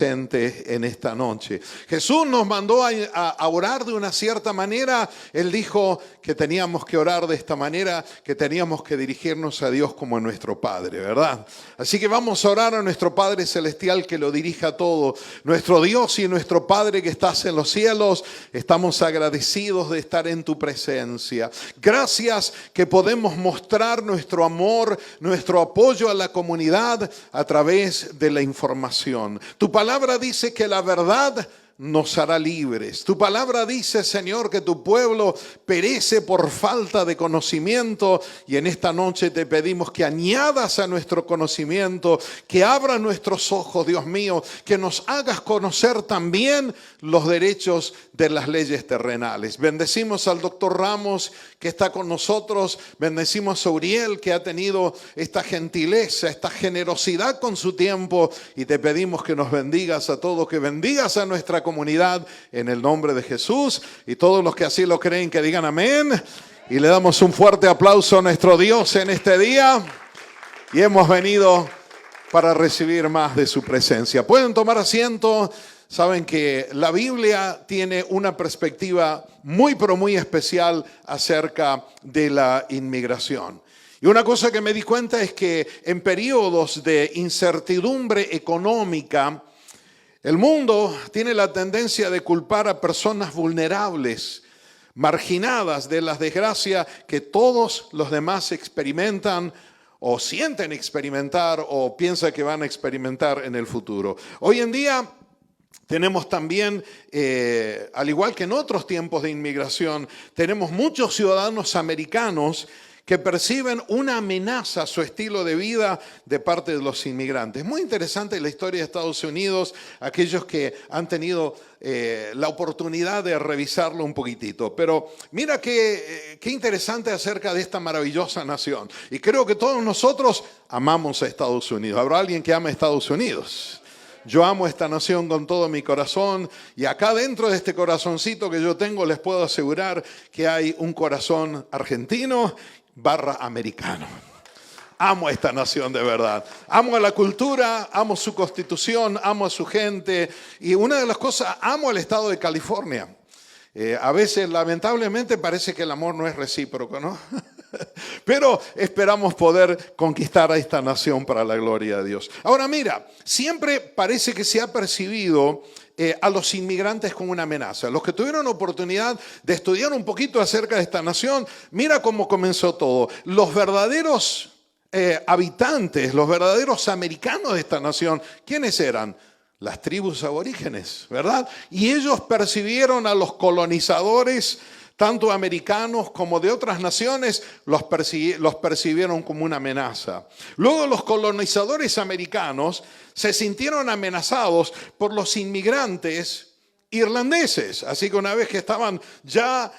En esta noche. Jesús nos mandó a orar de una cierta manera. Él dijo que teníamos que orar de esta manera, que teníamos que dirigirnos a Dios como a nuestro Padre, ¿verdad? Así que vamos a orar a nuestro Padre Celestial que lo dirija todo. Nuestro Dios y nuestro Padre que estás en los cielos, estamos agradecidos de estar en tu presencia. Gracias que podemos mostrar nuestro amor, nuestro apoyo a la comunidad a través de la información. Tu palabra dice que la verdad nos hará libres. Tu palabra dice, Señor, que tu pueblo perece por falta de conocimiento, y en esta noche te pedimos que añadas a nuestro conocimiento, que abra nuestros ojos, Dios mío, que nos hagas conocer también los derechos de las leyes terrenales. Bendecimos al doctor Ramos que está con nosotros, bendecimos a Uriel que ha tenido esta gentileza, esta generosidad con su tiempo, y te pedimos que nos bendigas a todos, que bendigas a nuestra comunidad en el nombre de Jesús, y todos los que así lo creen que digan amén, y le damos un fuerte aplauso a nuestro Dios en este día, y hemos venido para recibir más de su presencia. Pueden tomar asiento. Saben que la Biblia tiene una perspectiva muy pero muy especial acerca de la inmigración. Y una cosa que me di cuenta es que en periodos de incertidumbre económica, el mundo tiene la tendencia de culpar a personas vulnerables, marginadas de las desgracias que todos los demás experimentan o sienten experimentar o piensan que van a experimentar en el futuro. Hoy en día tenemos también, al igual que en otros tiempos de inmigración, tenemos muchos ciudadanos americanos que perciben una amenaza a su estilo de vida de parte de los inmigrantes. Muy interesante la historia de Estados Unidos, aquellos que han tenido la oportunidad de revisarlo un poquitito. Pero mira qué interesante acerca de esta maravillosa nación. Y creo que todos nosotros amamos a Estados Unidos. ¿Habrá alguien que ama a Estados Unidos? Yo amo esta nación con todo mi corazón, y acá dentro de este corazoncito que yo tengo les puedo asegurar que hay un corazón argentino / americano. Amo a esta nación de verdad. Amo a la cultura, amo su constitución, amo a su gente, y una de las cosas, amo el estado de California. A veces lamentablemente parece que el amor no es recíproco, ¿no? Pero esperamos poder conquistar a esta nación para la gloria de Dios. Ahora mira, siempre parece que se ha percibido a los inmigrantes como una amenaza. Los que tuvieron oportunidad de estudiar un poquito acerca de esta nación, mira cómo comenzó todo. Los verdaderos habitantes, los verdaderos americanos de esta nación, ¿quiénes eran? Las tribus aborígenes, ¿verdad? Y ellos percibieron a los colonizadores, tanto americanos como de otras naciones, los percibieron como una amenaza. Luego los colonizadores americanos se sintieron amenazados por los inmigrantes irlandeses. Así que una vez que estaban ya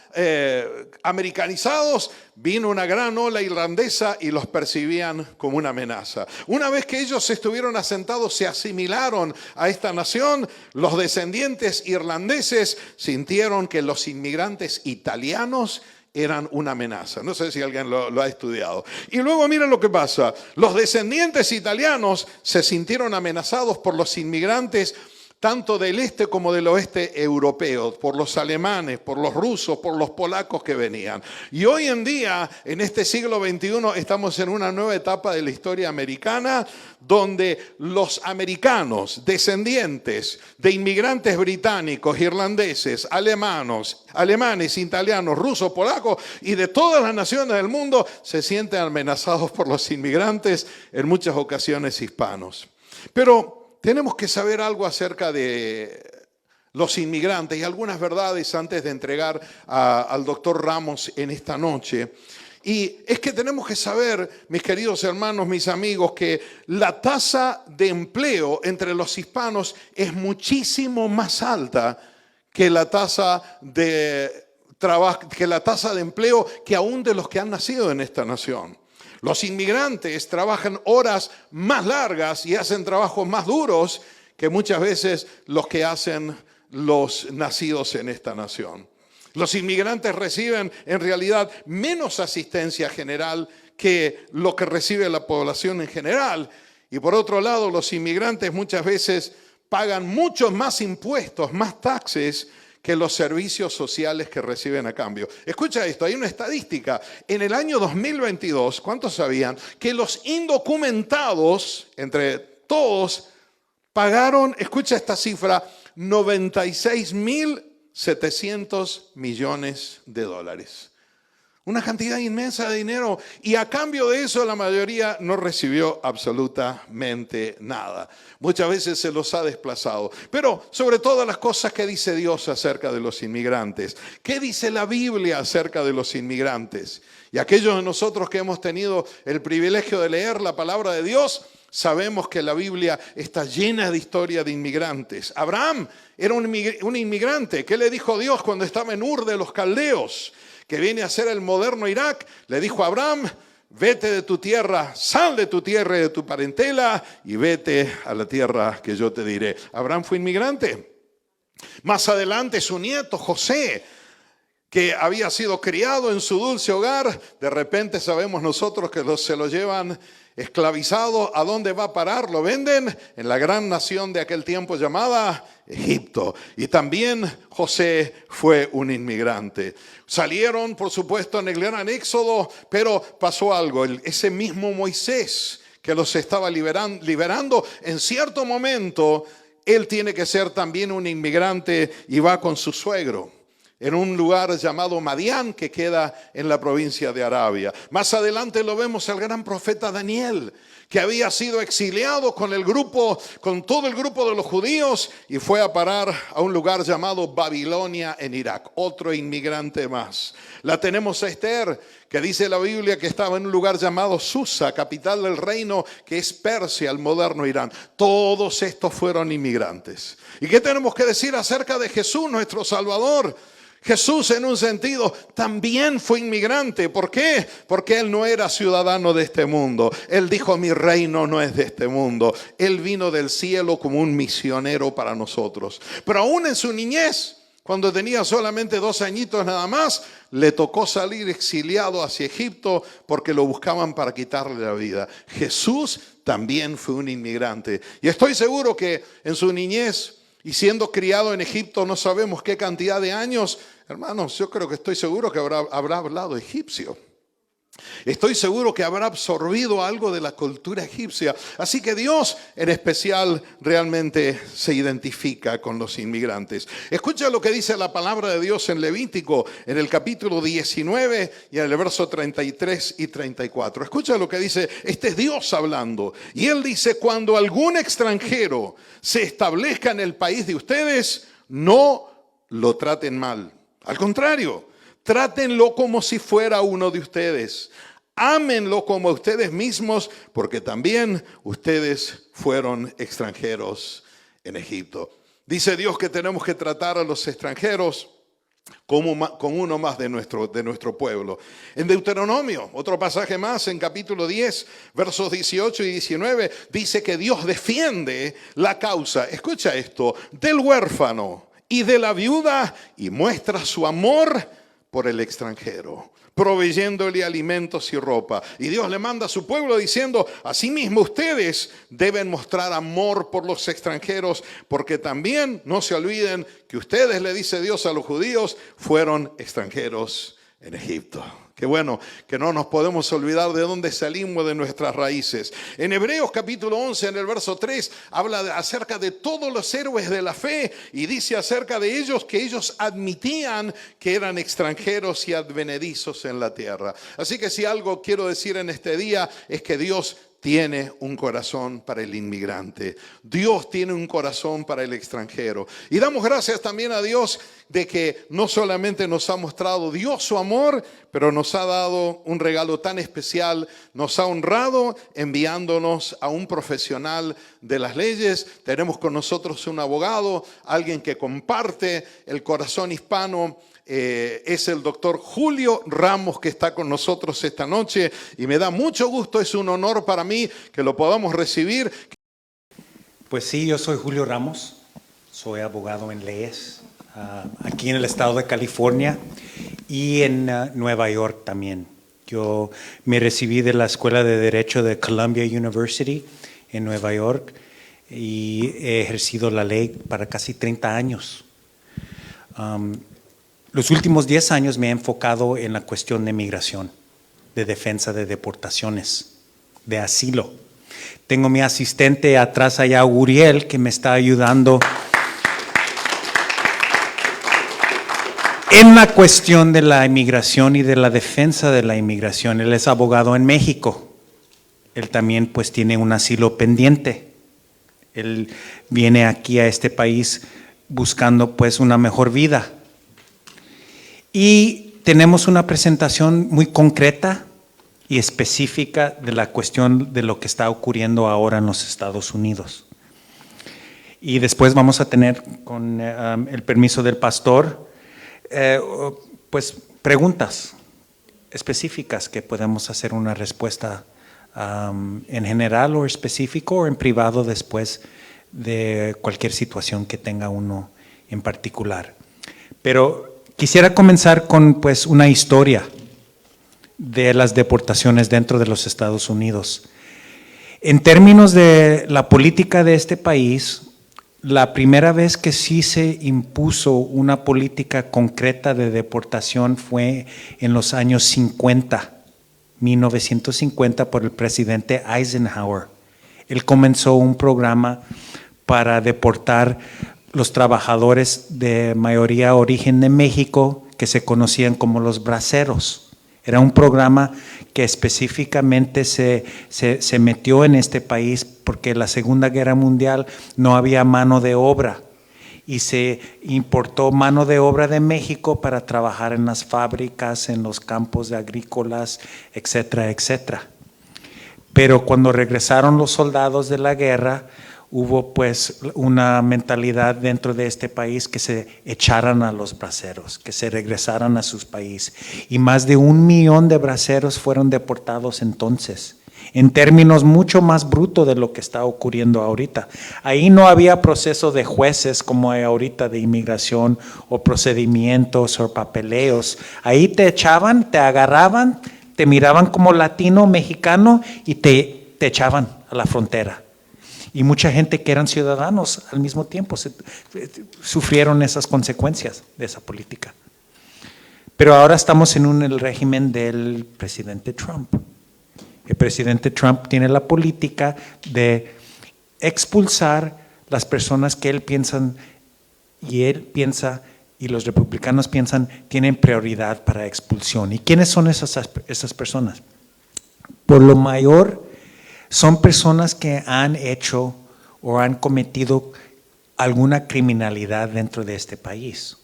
americanizados, vino una gran ola irlandesa y los percibían como una amenaza. Una vez que ellos estuvieron asentados, se asimilaron a esta nación, los descendientes irlandeses sintieron que los inmigrantes italianos eran una amenaza. No sé si alguien lo ha estudiado. Y luego miren lo que pasa. Los descendientes italianos se sintieron amenazados por los inmigrantes tanto del este como del oeste europeo, por los alemanes, por los rusos, por los polacos que venían. Y hoy en día, en este siglo XXI, estamos en una nueva etapa de la historia americana, donde los americanos, descendientes de inmigrantes británicos, irlandeses, alemanes, italianos, rusos, polacos y de todas las naciones del mundo, se sienten amenazados por los inmigrantes, en muchas ocasiones hispanos. Pero tenemos que saber algo acerca de los inmigrantes y algunas verdades antes de entregar al doctor Ramos en esta noche. Y es que tenemos que saber, mis queridos hermanos, mis amigos, que la tasa de empleo entre los hispanos es muchísimo más alta que la tasa de empleo que aún de los que han nacido en esta nación. Los inmigrantes trabajan horas más largas y hacen trabajos más duros que muchas veces los que hacen los nacidos en esta nación. Los inmigrantes reciben en realidad menos asistencia general que lo que recibe la población en general. Y por otro lado, los inmigrantes muchas veces pagan muchos más impuestos, más taxes que los servicios sociales que reciben a cambio. Escucha esto, hay una estadística. En el año 2022, ¿cuántos sabían que los indocumentados, entre todos, pagaron, escucha esta cifra, 96.700 millones de dólares? Una cantidad inmensa de dinero, y a cambio de eso la mayoría no recibió absolutamente nada. Muchas veces se los ha desplazado. Pero sobre todo las cosas que dice Dios acerca de los inmigrantes. ¿Qué dice la Biblia acerca de los inmigrantes? Y aquellos de nosotros que hemos tenido el privilegio de leer la palabra de Dios, sabemos que la Biblia está llena de historia de inmigrantes. Abraham era un inmigrante. ¿Qué le dijo Dios cuando estaba en Ur de los Caldeos, que viene a ser el moderno Irak? Le dijo a Abraham: vete de tu tierra, sal de tu tierra y de tu parentela y vete a la tierra que yo te diré. Abraham fue inmigrante. Más adelante su nieto José, que había sido criado en su dulce hogar, de repente sabemos nosotros que se lo llevan esclavizado. ¿A dónde va a parar? Lo venden en la gran nación de aquel tiempo llamada Egipto. Y también José fue un inmigrante. Salieron, por supuesto, en el gran éxodo, pero pasó algo. Ese mismo Moisés que los estaba liberando, en cierto momento, él tiene que ser también un inmigrante y va con su suegro en un lugar llamado Madián, que queda en la provincia de Arabia. Más adelante lo vemos al gran profeta Daniel, que había sido exiliado con todo el grupo de los judíos, y fue a parar a un lugar llamado Babilonia en Irak. Otro inmigrante más. La tenemos a Esther, que dice la Biblia que estaba en un lugar llamado Susa, capital del reino que es Persia, el moderno Irán. Todos estos fueron inmigrantes. ¿Y qué tenemos que decir acerca de Jesús, nuestro Salvador? Jesús, en un sentido, también fue inmigrante. ¿Por qué? Porque Él no era ciudadano de este mundo. Él dijo: mi reino no es de este mundo. Él vino del cielo como un misionero para nosotros. Pero aún en su niñez, cuando tenía solamente 2 añitos nada más, le tocó salir exiliado hacia Egipto porque lo buscaban para quitarle la vida. Jesús también fue un inmigrante. Y estoy seguro que en su niñez, y siendo criado en Egipto, no sabemos qué cantidad de años, hermanos, yo creo que estoy seguro que habrá hablado egipcio. Estoy seguro que habrá absorbido algo de la cultura egipcia. Así que Dios en especial realmente se identifica con los inmigrantes. Escucha lo que dice la palabra de Dios en Levítico, en el capítulo 19 y en el verso 33 y 34. Escucha lo que dice, este es Dios hablando. Y Él dice: cuando algún extranjero se establezca en el país de ustedes, no lo traten mal. Al contrario, trátenlo como si fuera uno de ustedes. Ámenlo como a ustedes mismos, porque también ustedes fueron extranjeros en Egipto. Dice Dios que tenemos que tratar a los extranjeros como con uno más de nuestro pueblo. En Deuteronomio, otro pasaje más, en capítulo 10, versos 18 y 19, dice que Dios defiende la causa, escucha esto, del huérfano y de la viuda, y muestra su amor por el extranjero, proveyéndole alimentos y ropa. Y Dios le manda a su pueblo diciendo: asimismo ustedes deben mostrar amor por los extranjeros, porque también no se olviden que ustedes, le dice Dios a los judíos, fueron extranjeros en Egipto. Qué bueno que no nos podemos olvidar de dónde salimos, de nuestras raíces. En Hebreos capítulo 11, en el verso 3, habla acerca de todos los héroes de la fe y dice acerca de ellos que ellos admitían que eran extranjeros y advenedizos en la tierra. Así que si algo quiero decir en este día es que Dios tiene un corazón para el inmigrante. Dios tiene un corazón para el extranjero. Y damos gracias también a Dios de que no solamente nos ha mostrado Dios su amor, pero nos ha dado un regalo tan especial. Nos ha honrado enviándonos a un profesional de las leyes. Tenemos con nosotros un abogado, alguien que comparte el corazón hispano. Es el doctor Julio Ramos, que está con nosotros esta noche, y me da mucho gusto, es un honor para mí que lo podamos recibir. Pues sí, yo soy Julio Ramos, soy abogado en leyes aquí en el estado de California y en Nueva York también. Yo me recibí de la Escuela de Derecho de Columbia University en Nueva York. y he ejercido la ley para casi 30 años. Los últimos 10 años me he enfocado en la cuestión de migración, de defensa de deportaciones, de asilo. Tengo mi asistente atrás allá, Uriel, que me está ayudando en la cuestión de la inmigración y de la defensa de la inmigración. Él es abogado en México. Él también pues tiene un asilo pendiente. Él viene aquí a este país buscando pues una mejor vida. Y tenemos una presentación muy concreta y específica de la cuestión de lo que está ocurriendo ahora en los Estados Unidos. Y después vamos a tener, con el permiso del pastor, pues preguntas específicas que podemos hacer una respuesta en general o específico o en privado después de cualquier situación que tenga uno en particular. Pero quisiera comenzar con pues una historia de las deportaciones dentro de los Estados Unidos. En términos de la política de este país, la primera vez que sí se impuso una política concreta de deportación fue en los años 50, 1950, por el presidente Eisenhower. Él comenzó un programa para deportar los trabajadores de mayoría origen de México, que se conocían como los braceros. Era un programa que específicamente se metió en este país porque en la Segunda Guerra Mundial no había mano de obra y se importó mano de obra de México para trabajar en las fábricas, en los campos agrícolas, etcétera, etcétera. Pero cuando regresaron los soldados de la guerra, hubo pues una mentalidad dentro de este país que se echaran a los braceros, que se regresaran a sus países. Y más de 1 millón de braceros fueron deportados entonces, en términos mucho más brutos de lo que está ocurriendo ahorita. Ahí no había proceso de jueces como hay ahorita de inmigración o procedimientos o papeleos. Ahí te echaban, te agarraban, te miraban como latino, mexicano y te echaban a la frontera. Y mucha gente que eran ciudadanos al mismo tiempo sufrieron esas consecuencias de esa política. Pero ahora estamos en el régimen del presidente Trump. El presidente Trump tiene la política de expulsar las personas que él piensa y los republicanos piensan tienen prioridad para expulsión. ¿Y quiénes son esas personas? Por lo mayor, son personas que han hecho o han cometido alguna criminalidad dentro de este país.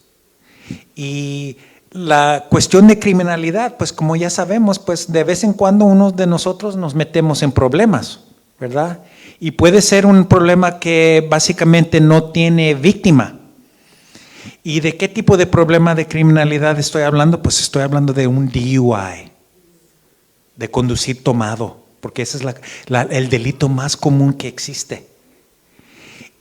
Y la cuestión de criminalidad, pues como ya sabemos, pues de vez en cuando uno de nosotros nos metemos en problemas, ¿verdad? Y puede ser un problema que básicamente no tiene víctima. ¿Y de qué tipo de problema de criminalidad estoy hablando? Pues estoy hablando de un DUI, de conducir tomado, porque ese es el delito más común que existe.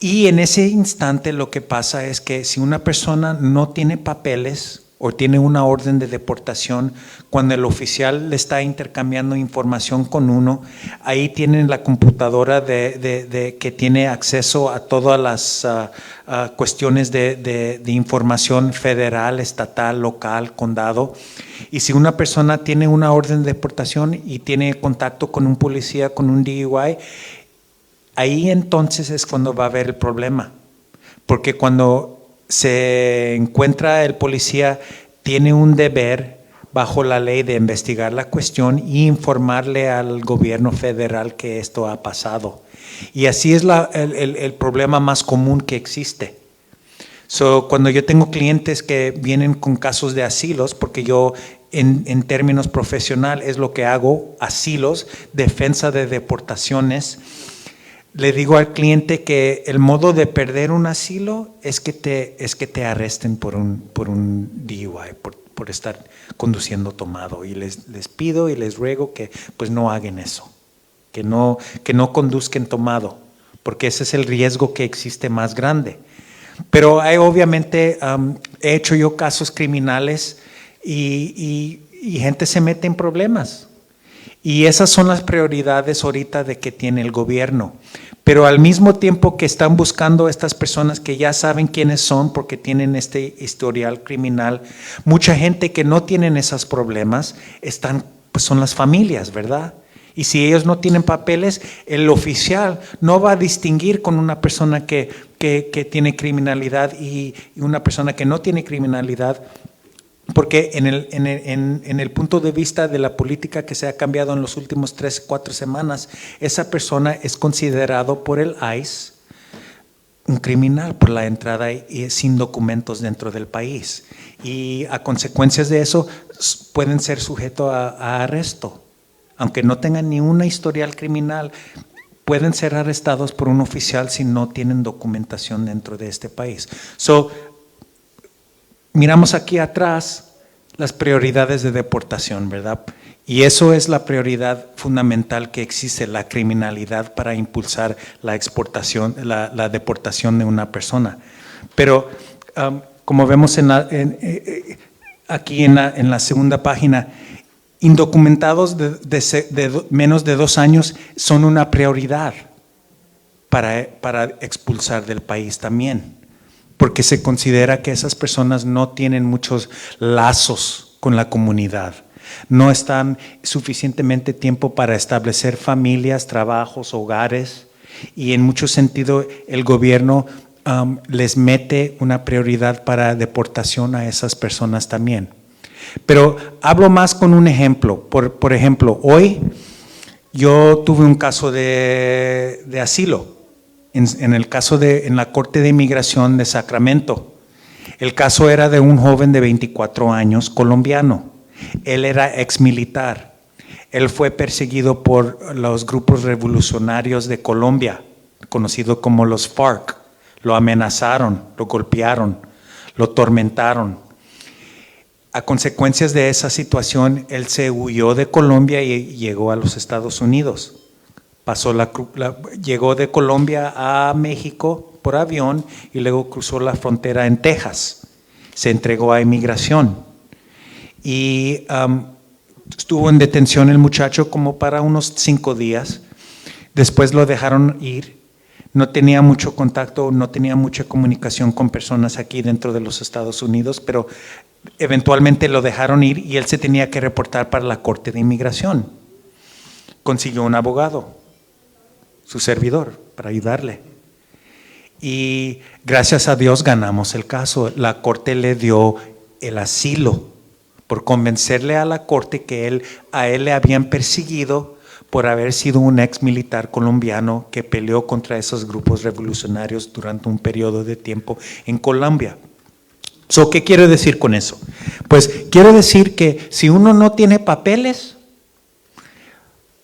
Y en ese instante lo que pasa es que si una persona no tiene papeles o tiene una orden de deportación, cuando el oficial le está intercambiando información con uno, ahí tienen la computadora que tiene acceso a todas las cuestiones de información federal, estatal, local, condado. Y si una persona tiene una orden de deportación y tiene contacto con un policía, con un DUI, ahí entonces es cuando va a haber el problema. Porque cuando se encuentra el policía, tiene un deber bajo la ley de investigar la cuestión e informarle al gobierno federal que esto ha pasado. Y así es el problema más común que existe. Cuando yo tengo clientes que vienen con casos de asilos, porque yo en términos profesional es lo que hago, asilos, defensa de deportaciones, le digo al cliente que el modo de perder un asilo es que te arresten por un DUI, por estar conduciendo tomado. Y les pido y les ruego que pues no hagan eso, que no conduzcan tomado, porque ese es el riesgo que existe más grande. Pero obviamente he hecho yo casos criminales y gente se mete en problemas. Y esas son las prioridades ahorita de que tiene el gobierno. Pero al mismo tiempo que están buscando a estas personas que ya saben quiénes son porque tienen este historial criminal, mucha gente que no tienen esos problemas pues son las familias, ¿verdad? Y si ellos no tienen papeles, el oficial no va a distinguir con una persona que tiene criminalidad y una persona que no tiene criminalidad, porque en el punto de vista de la política que se ha cambiado en los últimos 3, 4 semanas, esa persona es considerado por el ICE un criminal por la entrada y sin documentos dentro del país. Y a consecuencias de eso pueden ser sujetos a arresto. Aunque no tengan ni una historial criminal, pueden ser arrestados por un oficial si no tienen documentación dentro de este país. Miramos aquí atrás las prioridades de deportación, ¿verdad? Y eso es la prioridad fundamental que existe, la criminalidad para impulsar la exportación, la deportación de una persona. Pero como vemos aquí en la segunda página, indocumentados de menos de 2 años son una prioridad para expulsar del país también, porque se considera que esas personas no tienen muchos lazos con la comunidad, no están suficientemente tiempo para establecer familias, trabajos, hogares, y en mucho sentido el gobierno les mete una prioridad para deportación a esas personas también. Pero hablo más con un ejemplo. Por ejemplo, hoy yo tuve un caso de asilo en la Corte de Inmigración de Sacramento. El caso era de un joven de 24 años colombiano. Él era exmilitar. Él fue perseguido por los grupos revolucionarios de Colombia, conocidos como los FARC. Lo amenazaron, lo golpearon, lo tormentaron. A consecuencias de esa situación, él se huyó de Colombia y llegó a los Estados Unidos. Llegó de Colombia a México por avión y luego cruzó la frontera en Texas. Se entregó a inmigración. Y estuvo en detención el muchacho como para unos 5 días. Después lo dejaron ir. No tenía mucho contacto, no tenía mucha comunicación con personas aquí dentro de los Estados Unidos, pero eventualmente lo dejaron ir y él se tenía que reportar para la Corte de Inmigración. Consiguió un abogado, su servidor, para ayudarle. Y gracias a Dios ganamos el caso. La Corte le dio el asilo por convencerle a la Corte que a él le habían perseguido por haber sido un ex militar colombiano que peleó contra esos grupos revolucionarios durante un periodo de tiempo en Colombia. ¿Qué quiero decir con eso? Pues quiero decir que si uno no tiene papeles,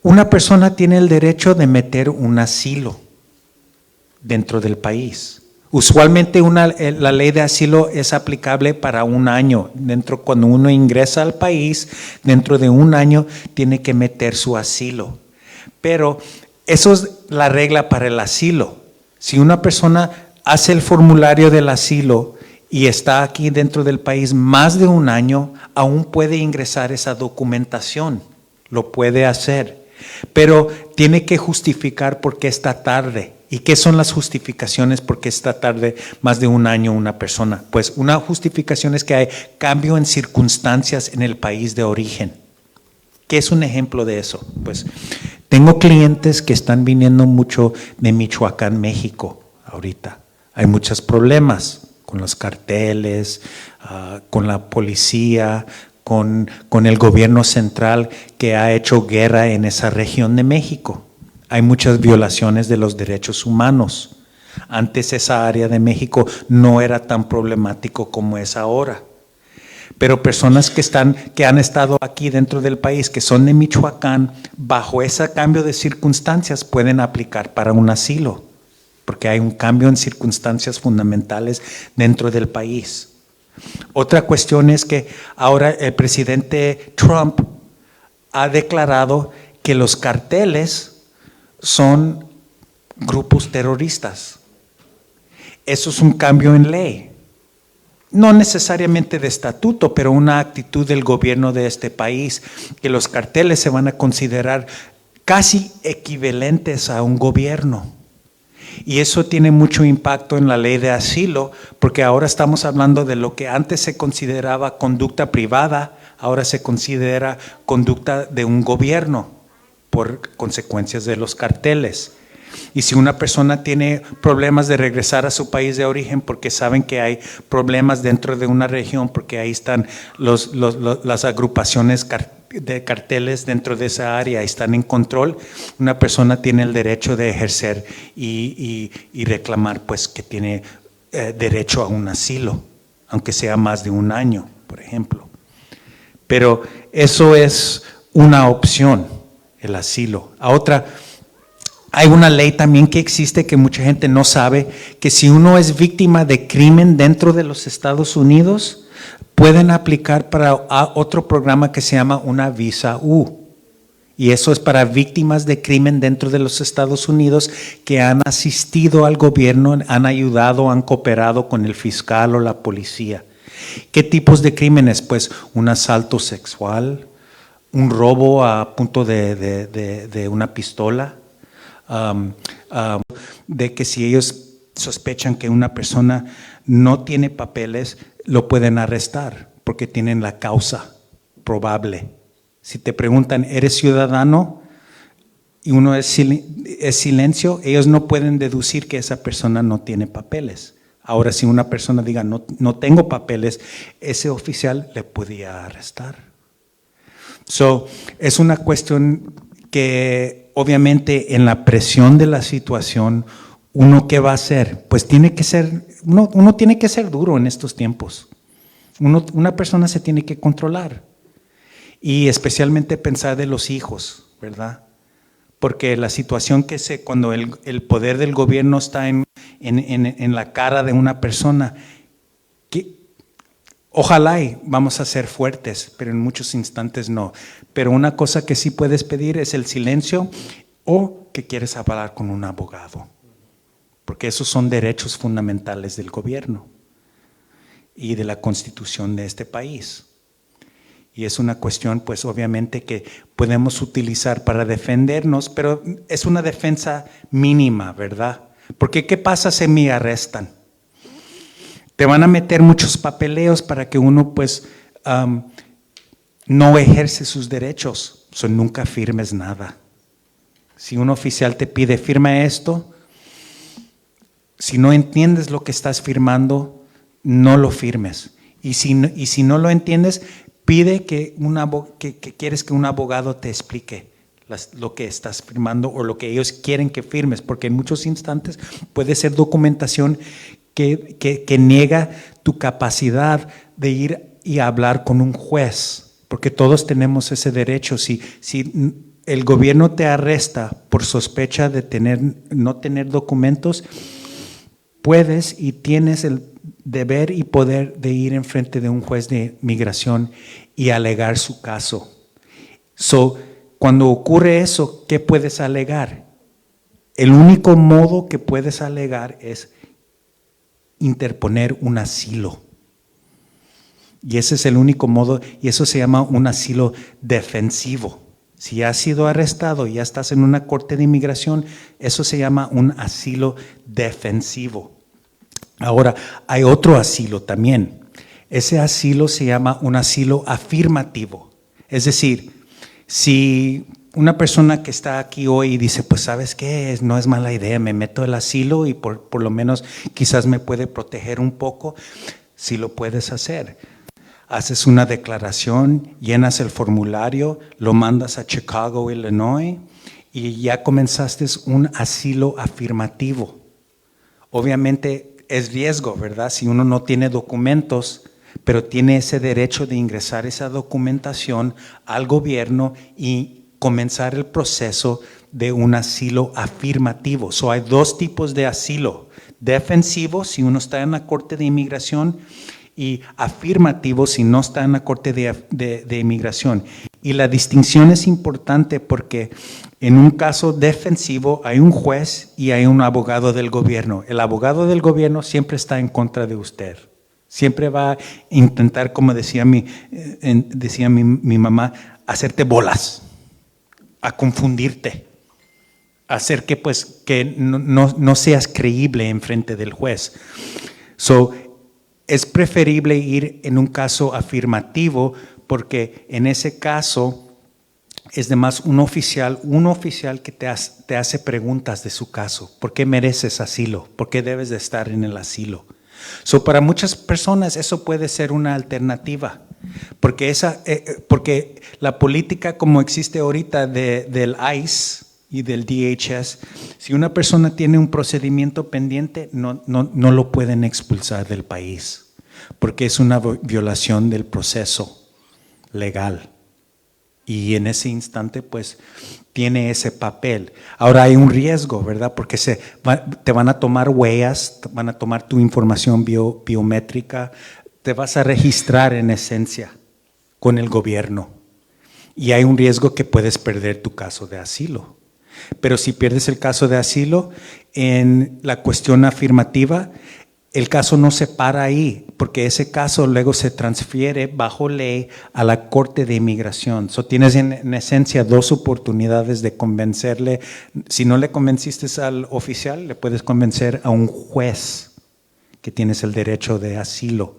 una persona tiene el derecho de meter un asilo dentro del país. Usualmente la ley de asilo es aplicable para 1 año. Cuando uno ingresa al país, dentro de 1 año tiene que meter su asilo. Pero eso es la regla para el asilo. Si una persona hace el formulario del asilo y está aquí dentro del país más de 1 año, aún puede ingresar esa documentación. Lo puede hacer. Pero tiene que justificar por qué está tarde. ¿Y qué son las justificaciones por qué está tarde más de 1 año una persona? Pues una justificación es que hay cambio en circunstancias en el país de origen. ¿Qué es un ejemplo de eso? Pues tengo clientes que están viniendo mucho de Michoacán, México, ahorita. Hay muchos problemas con los carteles, con la policía, con el gobierno central que ha hecho guerra en esa región de México. Hay muchas violaciones de los derechos humanos. Antes esa área de México no era tan problemático como es ahora. Pero personas que han estado aquí dentro del país, que son de Michoacán, bajo ese cambio de circunstancias pueden aplicar para un asilo, porque hay un cambio en circunstancias fundamentales dentro del país. Otra cuestión es que ahora el presidente Trump ha declarado que los carteles son grupos terroristas. Eso es un cambio en ley. No necesariamente de estatuto, pero una actitud del gobierno de este país, que los carteles se van a considerar casi equivalentes a un gobierno. Y eso tiene mucho impacto en la ley de asilo, porque ahora estamos hablando de lo que antes se consideraba conducta privada, ahora se considera conducta de un gobierno por consecuencias de los carteles. Y si una persona tiene problemas de regresar a su país de origen porque saben que hay problemas dentro de una región, porque ahí están las agrupaciones de carteles dentro de esa área, están en control, una persona tiene el derecho de ejercer y reclamar pues que tiene derecho a un asilo, aunque sea más de un año, por ejemplo. Pero eso es una opción, el asilo. Hay una ley también que existe que mucha gente no sabe, que si uno es víctima de crimen dentro de los Estados Unidos, pueden aplicar para otro programa que se llama una visa U. Y eso es para víctimas de crimen dentro de los Estados Unidos que han asistido al gobierno, han ayudado, han cooperado con el fiscal o la policía. ¿Qué tipos de crímenes? Pues un asalto sexual, un robo a punto de una pistola, de que si ellos sospechan que una persona no tiene papeles, lo pueden arrestar porque tienen la causa probable. Si te preguntan, ¿eres ciudadano? Y uno es silencio, ellos no pueden deducir que esa persona no tiene papeles. Ahora, si una persona diga, no tengo papeles, ese oficial le podía arrestar. Es una cuestión que obviamente en la presión de la situación, ¿uno qué va a hacer? Pues tiene que ser, uno tiene que ser duro en estos tiempos. Una persona se tiene que controlar. Y especialmente pensar de los hijos, ¿verdad? Porque la situación cuando el poder del gobierno está en la cara de una persona, ojalá vamos a ser fuertes, pero en muchos instantes no. Pero una cosa que sí puedes pedir es el silencio o que quieres hablar con un abogado, porque esos son derechos fundamentales del gobierno y de la Constitución de este país. Y es una cuestión, pues obviamente, que podemos utilizar para defendernos, pero es una defensa mínima, ¿verdad? Porque ¿qué pasa si me arrestan? Te van a meter muchos papeleos para que uno, pues, no ejerce sus derechos. Nunca firmes nada. Si un oficial te pide, firma esto, si no entiendes lo que estás firmando, no lo firmes. Y si no lo entiendes, pide que quieres que un abogado te explique lo que estás firmando o lo que ellos quieren que firmes, porque en muchos instantes puede ser documentación que niega tu capacidad de ir y hablar con un juez, porque todos tenemos ese derecho. Si el gobierno te arresta por sospecha de no tener documentos, puedes y tienes el deber y poder de ir en frente de un juez de migración y alegar su caso. Cuando ocurre eso, ¿qué puedes alegar? El único modo que puedes alegar es interponer un asilo. Y ese es el único modo, y eso se llama un asilo defensivo. Si has sido arrestado y ya estás en una corte de inmigración, eso se llama un asilo defensivo. Ahora, hay otro asilo también. Ese asilo se llama un asilo afirmativo. Es decir, si una persona que está aquí hoy dice, pues ¿sabes qué? No es mala idea, me meto al asilo y por lo menos quizás me puede proteger un poco, sí lo puedes hacer. Haces una declaración, llenas el formulario, lo mandas a Chicago, Illinois, y ya comenzaste un asilo afirmativo. Obviamente es riesgo, ¿verdad? Si uno no tiene documentos, pero tiene ese derecho de ingresar esa documentación al gobierno y comenzar el proceso de un asilo afirmativo. Hay dos tipos de asilo: defensivo, si uno está en la corte de inmigración, y afirmativo si no está en la corte de inmigración. Y la distinción es importante porque en un caso defensivo hay un juez y hay un abogado del gobierno. El abogado del gobierno siempre está en contra de usted. Siempre va a intentar, como decía mi mamá, hacerte bolas, a confundirte, hacer que, pues, que no seas creíble en frente del juez. Es preferible ir en un caso afirmativo, porque en ese caso es de más un oficial que te hace preguntas de su caso. ¿Por qué mereces asilo? ¿Por qué debes de estar en el asilo? Para muchas personas eso puede ser una alternativa, porque la política como existe ahorita del ICE y del DHS, si una persona tiene un procedimiento pendiente, no lo pueden expulsar del país, porque es una violación del proceso legal. Y en ese instante, pues, tiene ese papel. Ahora hay un riesgo, ¿verdad? Porque te van a tomar huellas, van a tomar tu información biométrica, te vas a registrar en esencia con el gobierno. Y hay un riesgo que puedes perder tu caso de asilo. Pero si pierdes el caso de asilo, en la cuestión afirmativa, el caso no se para ahí, porque ese caso luego se transfiere bajo ley a la Corte de Inmigración. Tienes en esencia dos oportunidades de convencerle. Si no le convenciste al oficial, le puedes convencer a un juez que tienes el derecho de asilo.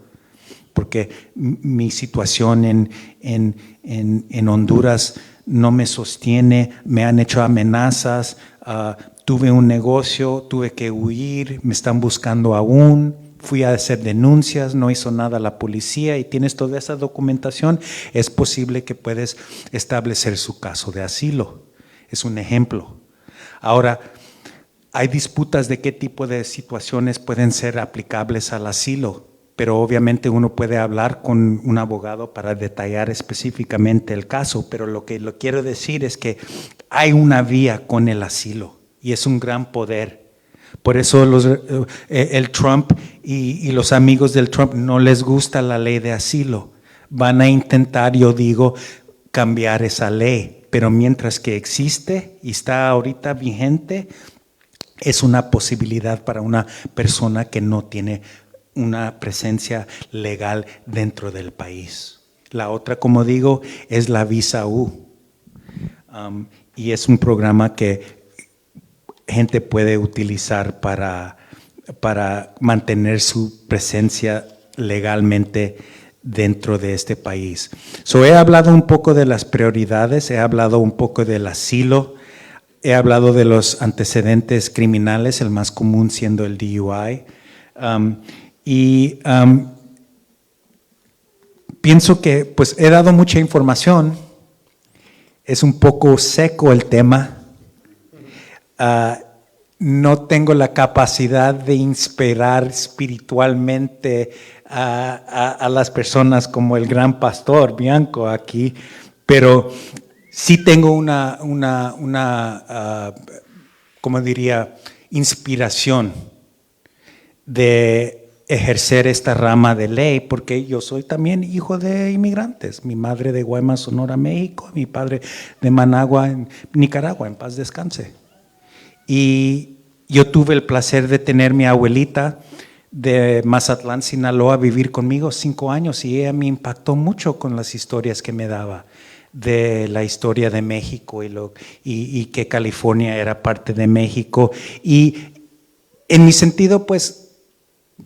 Porque mi situación en Honduras no me sostiene, me han hecho amenazas, tuve un negocio, tuve que huir, me están buscando aún, fui a hacer denuncias, no hizo nada la policía y tienes toda esa documentación, es posible que puedes establecer su caso de asilo. Es un ejemplo. Ahora, hay disputas de qué tipo de situaciones pueden ser aplicables al asilo, pero obviamente uno puede hablar con un abogado para detallar específicamente el caso, pero lo que lo quiero decir es que hay una vía con el asilo. Y es un gran poder. Por eso el Trump y los amigos del Trump no les gusta la ley de asilo. Van a intentar, yo digo, cambiar esa ley. Pero mientras que existe y está ahorita vigente, es una posibilidad para una persona que no tiene una presencia legal dentro del país. La otra, como digo, es la Visa U. Y es un programa que gente puede utilizar para mantener su presencia legalmente dentro de este país. He hablado un poco de las prioridades, he hablado un poco del asilo, he hablado de los antecedentes criminales, el más común siendo el DUI. Pienso que pues he dado mucha información, es un poco seco el tema. No tengo la capacidad de inspirar espiritualmente a las personas como el gran pastor Bianco aquí, pero sí tengo una ¿cómo diría?, inspiración de ejercer esta rama de ley, porque yo soy también hijo de inmigrantes. Mi madre de Guaymas, Sonora, México, mi padre de Managua, en Nicaragua, en paz descanse. Y yo tuve el placer de tener mi abuelita de Mazatlán, Sinaloa, vivir conmigo 5 años y ella me impactó mucho con las historias que me daba de la historia de México y que California era parte de México. Y en mi sentido, pues,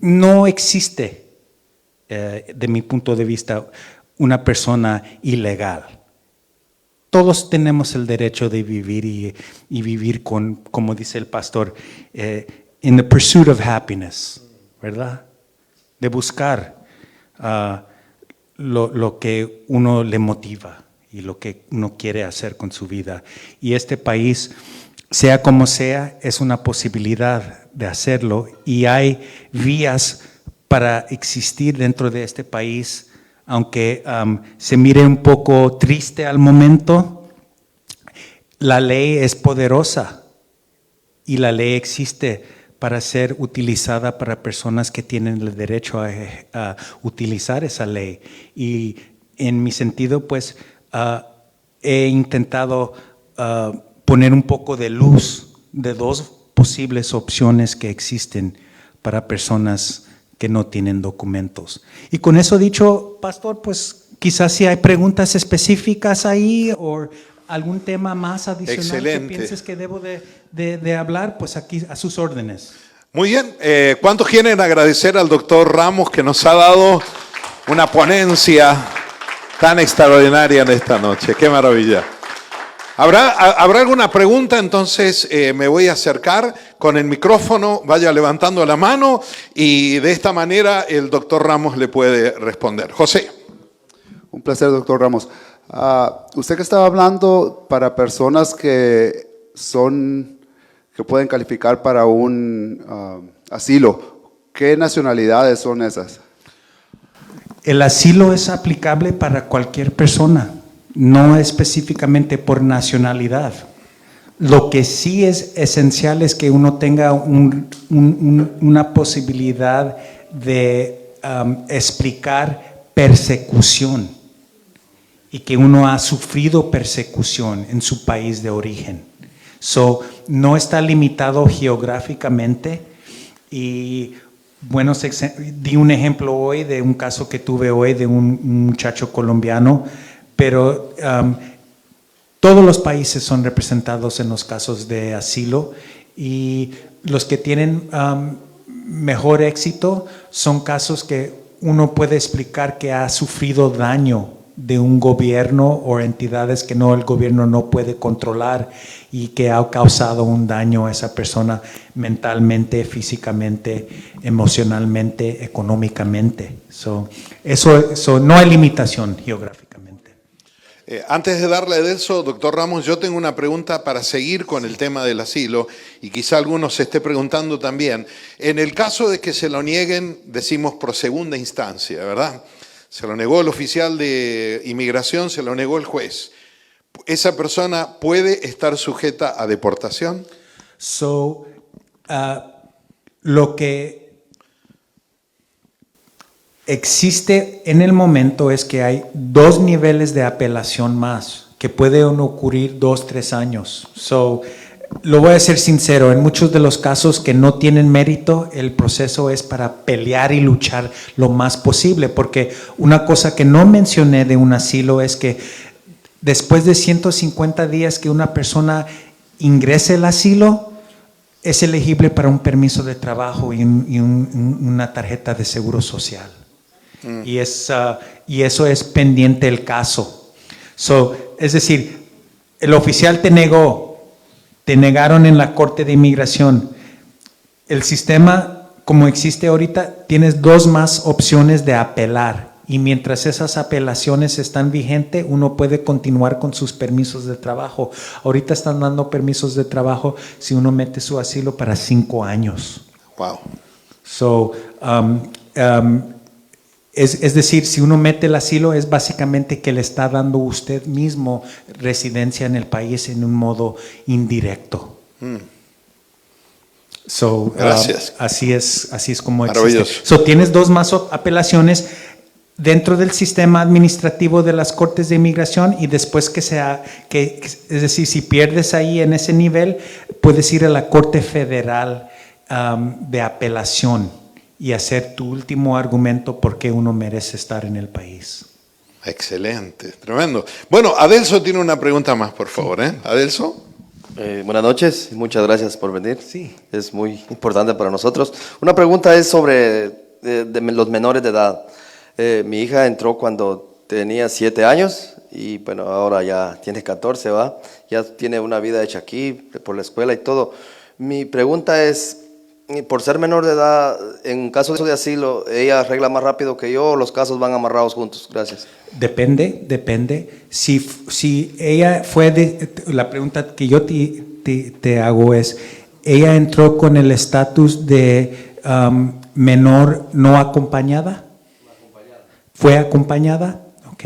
no existe, de mi punto de vista, una persona ilegal. Todos tenemos el derecho de vivir y vivir con, como dice el pastor, in the pursuit of happiness, ¿verdad? De buscar lo que uno le motiva y lo que uno quiere hacer con su vida. Y este país, sea como sea, es una posibilidad de hacerlo y hay vías para existir dentro de este país. Aunque se mire un poco triste al momento, la ley es poderosa y la ley existe para ser utilizada para personas que tienen el derecho a utilizar esa ley. Y en mi sentido, pues, he intentado poner un poco de luz de dos posibles opciones que existen para personas que no tienen documentos. Y con eso dicho, pastor, pues quizás si hay preguntas específicas ahí o ¿Algún tema más adicional Excelente. que pienses que debo de hablar? Pues aquí a sus órdenes. Muy bien. ¿Cuántos quieren agradecer al doctor Ramos que nos ha dado una ponencia tan extraordinaria en esta noche? ¡Qué maravilla! ¿Habrá alguna pregunta? Entonces me voy a acercar con el micrófono, vaya levantando la mano y de esta manera el doctor Ramos le puede responder. José. Un placer, doctor Ramos. Usted que estaba hablando para personas que pueden calificar para un asilo, ¿qué nacionalidades son esas? El asilo es aplicable para cualquier persona, no específicamente por nacionalidad. Lo que sí es esencial es que uno tenga una posibilidad de explicar persecución y que uno ha sufrido persecución en su país de origen. No está limitado geográficamente y bueno, di un ejemplo hoy de un caso que tuve hoy de un muchacho colombiano, pero todos los países son representados en los casos de asilo y los que tienen mejor éxito son casos que uno puede explicar que ha sufrido daño de un gobierno o entidades que el gobierno no puede controlar y que ha causado un daño a esa persona mentalmente, físicamente, emocionalmente, económicamente. Eso no hay limitación geográficamente. Antes de darle a Edelso, doctor Ramos, yo tengo una pregunta para seguir con el tema del asilo y quizá algunos se esté preguntando también. En el caso de que se lo nieguen, decimos por segunda instancia, ¿verdad? Se lo negó el oficial de inmigración, se lo negó el juez. ¿Esa persona puede estar sujeta a deportación? Lo que existe en el momento es que hay 2 niveles de apelación más que pueden ocurrir 2-3 años. Lo voy a ser sincero, en muchos de los casos que no tienen mérito, el proceso es para pelear y luchar lo más posible, porque una cosa que no mencioné de un asilo es que después de 150 días que una persona ingrese al asilo, es elegible para un permiso de trabajo y una tarjeta de seguro social. Y eso es pendiente el caso. Es decir, el oficial te negaron en la Corte de Inmigración. El sistema, como existe ahorita, tienes 2 más opciones de apelar. Y mientras esas apelaciones están vigentes, uno puede continuar con sus permisos de trabajo. Ahorita están dando permisos de trabajo si uno mete su asilo para 5 años. Wow. Es decir, si uno mete el asilo, es básicamente que le está dando usted mismo residencia en el país en un modo indirecto. Gracias. Así es como Maravilloso. existe. Tienes 2 más apelaciones dentro del sistema administrativo de las Cortes de Inmigración y después es decir, si pierdes ahí en ese nivel, puedes ir a la Corte Federal de Apelación y hacer tu último argumento por qué uno merece estar en el país. Excelente, tremendo. Bueno, Adelso tiene una pregunta más, por favor. Adelso. Buenas noches, muchas gracias por venir. Sí. Es muy importante para nosotros. Una pregunta es sobre de los menores de edad. Mi hija entró cuando tenía 7 años y bueno, ahora ya tiene 14, ¿va? Ya tiene una vida hecha aquí, por la escuela y todo. Mi pregunta es, por ser menor de edad, en caso de asilo, ¿ella arregla más rápido que yo o los casos van amarrados juntos? Gracias. Depende. Si ella fue la pregunta que yo te hago es, ¿ella entró con el estatus de menor no acompañada? ¿Fue acompañada? Ok.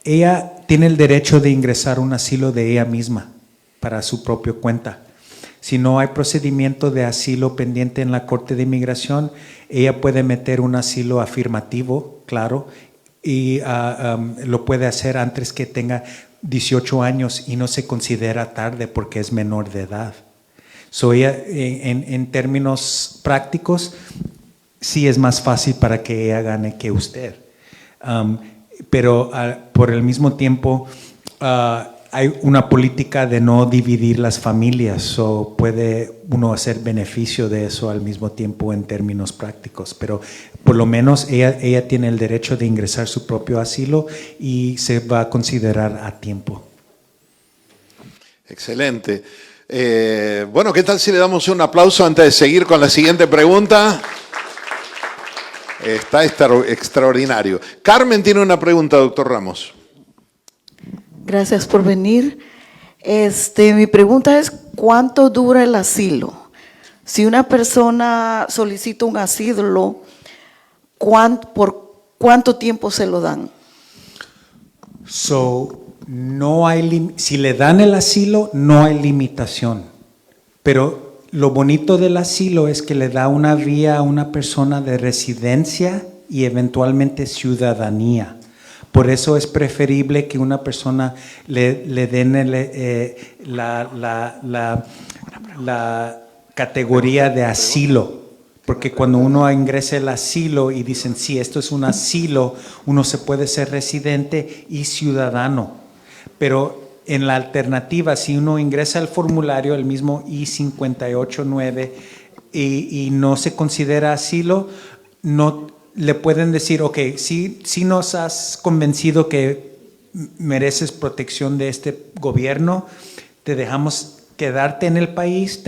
Ella tiene el derecho de ingresar a un asilo de ella misma para su propia cuenta. Si no hay procedimiento de asilo pendiente en la Corte de Inmigración, ella puede meter un asilo afirmativo, claro, y lo puede hacer antes que tenga 18 años y no se considera tarde porque es menor de edad. Ella, en términos prácticos, sí es más fácil para que ella gane que usted. Pero por el mismo tiempo, hay una política de no dividir las familias, o puede uno hacer beneficio de eso al mismo tiempo en términos prácticos, pero por lo menos ella tiene el derecho de ingresar su propio asilo y se va a considerar a tiempo. Excelente. Bueno, ¿qué tal si le damos un aplauso antes de seguir con la siguiente pregunta? Está extraordinario. Carmen tiene una pregunta, doctor Ramos. Gracias por venir. Mi pregunta es, ¿cuánto dura el asilo? Si una persona solicita un asilo, ¿por cuánto tiempo se lo dan? No hay si le dan el asilo, no hay limitación. Pero lo bonito del asilo es que le da una vía a una persona de residencia y eventualmente ciudadanía. Por eso es preferible que una persona le den la categoría de asilo. Porque cuando uno ingresa el asilo y dicen, sí, esto es un asilo, uno se puede ser residente y ciudadano. Pero en la alternativa, si uno ingresa al formulario, el mismo I-589, y no se considera asilo, no le pueden decir, ok, si nos has convencido que mereces protección de este gobierno, te dejamos quedarte en el país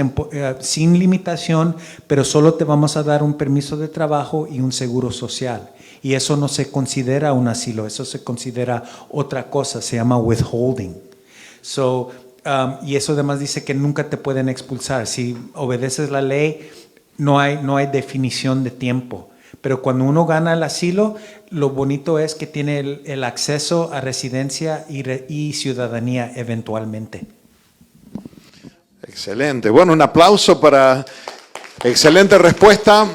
sin limitación, pero solo te vamos a dar un permiso de trabajo y un seguro social. Y eso no se considera un asilo, eso se considera otra cosa, se llama withholding. Y eso además dice que nunca te pueden expulsar. Si obedeces la ley, no hay definición de tiempo. Pero cuando uno gana el asilo, lo bonito es que tiene el acceso a residencia y ciudadanía eventualmente. Excelente. Bueno, un aplauso para excelente respuesta.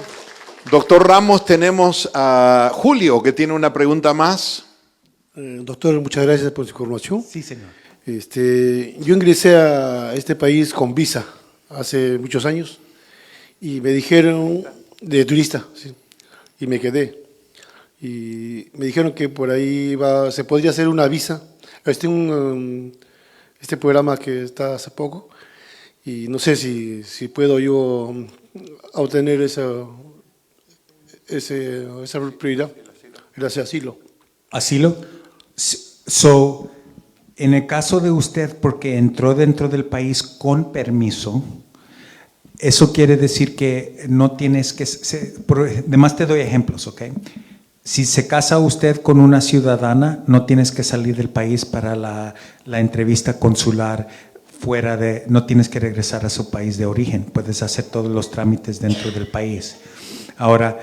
Doctor Ramos, tenemos a Julio, que tiene una pregunta más. Doctor, muchas gracias por su información. Sí, señor. Yo ingresé a este país con visa hace muchos años y me dijeron, de turista, sí, y me quedé. Y me dijeron que por ahí se podría hacer una visa. Este programa que está hace poco, y no sé si puedo yo obtener esa prioridad, ese asilo. ¿Asilo? En el caso de usted, porque entró dentro del país con permiso, eso quiere decir que no tienes que... Además te doy ejemplos, ¿ok? Si se casa usted con una ciudadana, no tienes que salir del país para la entrevista consular no tienes que regresar a su país de origen, puedes hacer todos los trámites dentro del país. Ahora,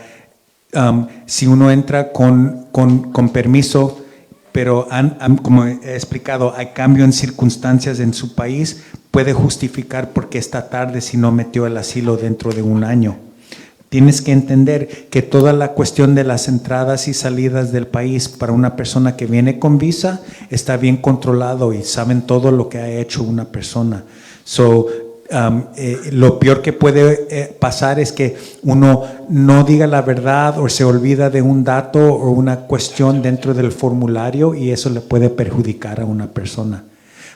si uno entra con permiso, pero como he explicado, hay cambio en circunstancias en su país, puede justificar por qué está tarde si no metió el asilo dentro de un año. Tienes que entender que toda la cuestión de las entradas y salidas del país para una persona que viene con visa está bien controlado y saben todo lo que ha hecho una persona. Lo peor que puede pasar es que uno no diga la verdad o se olvida de un dato o una cuestión dentro del formulario y eso le puede perjudicar a una persona.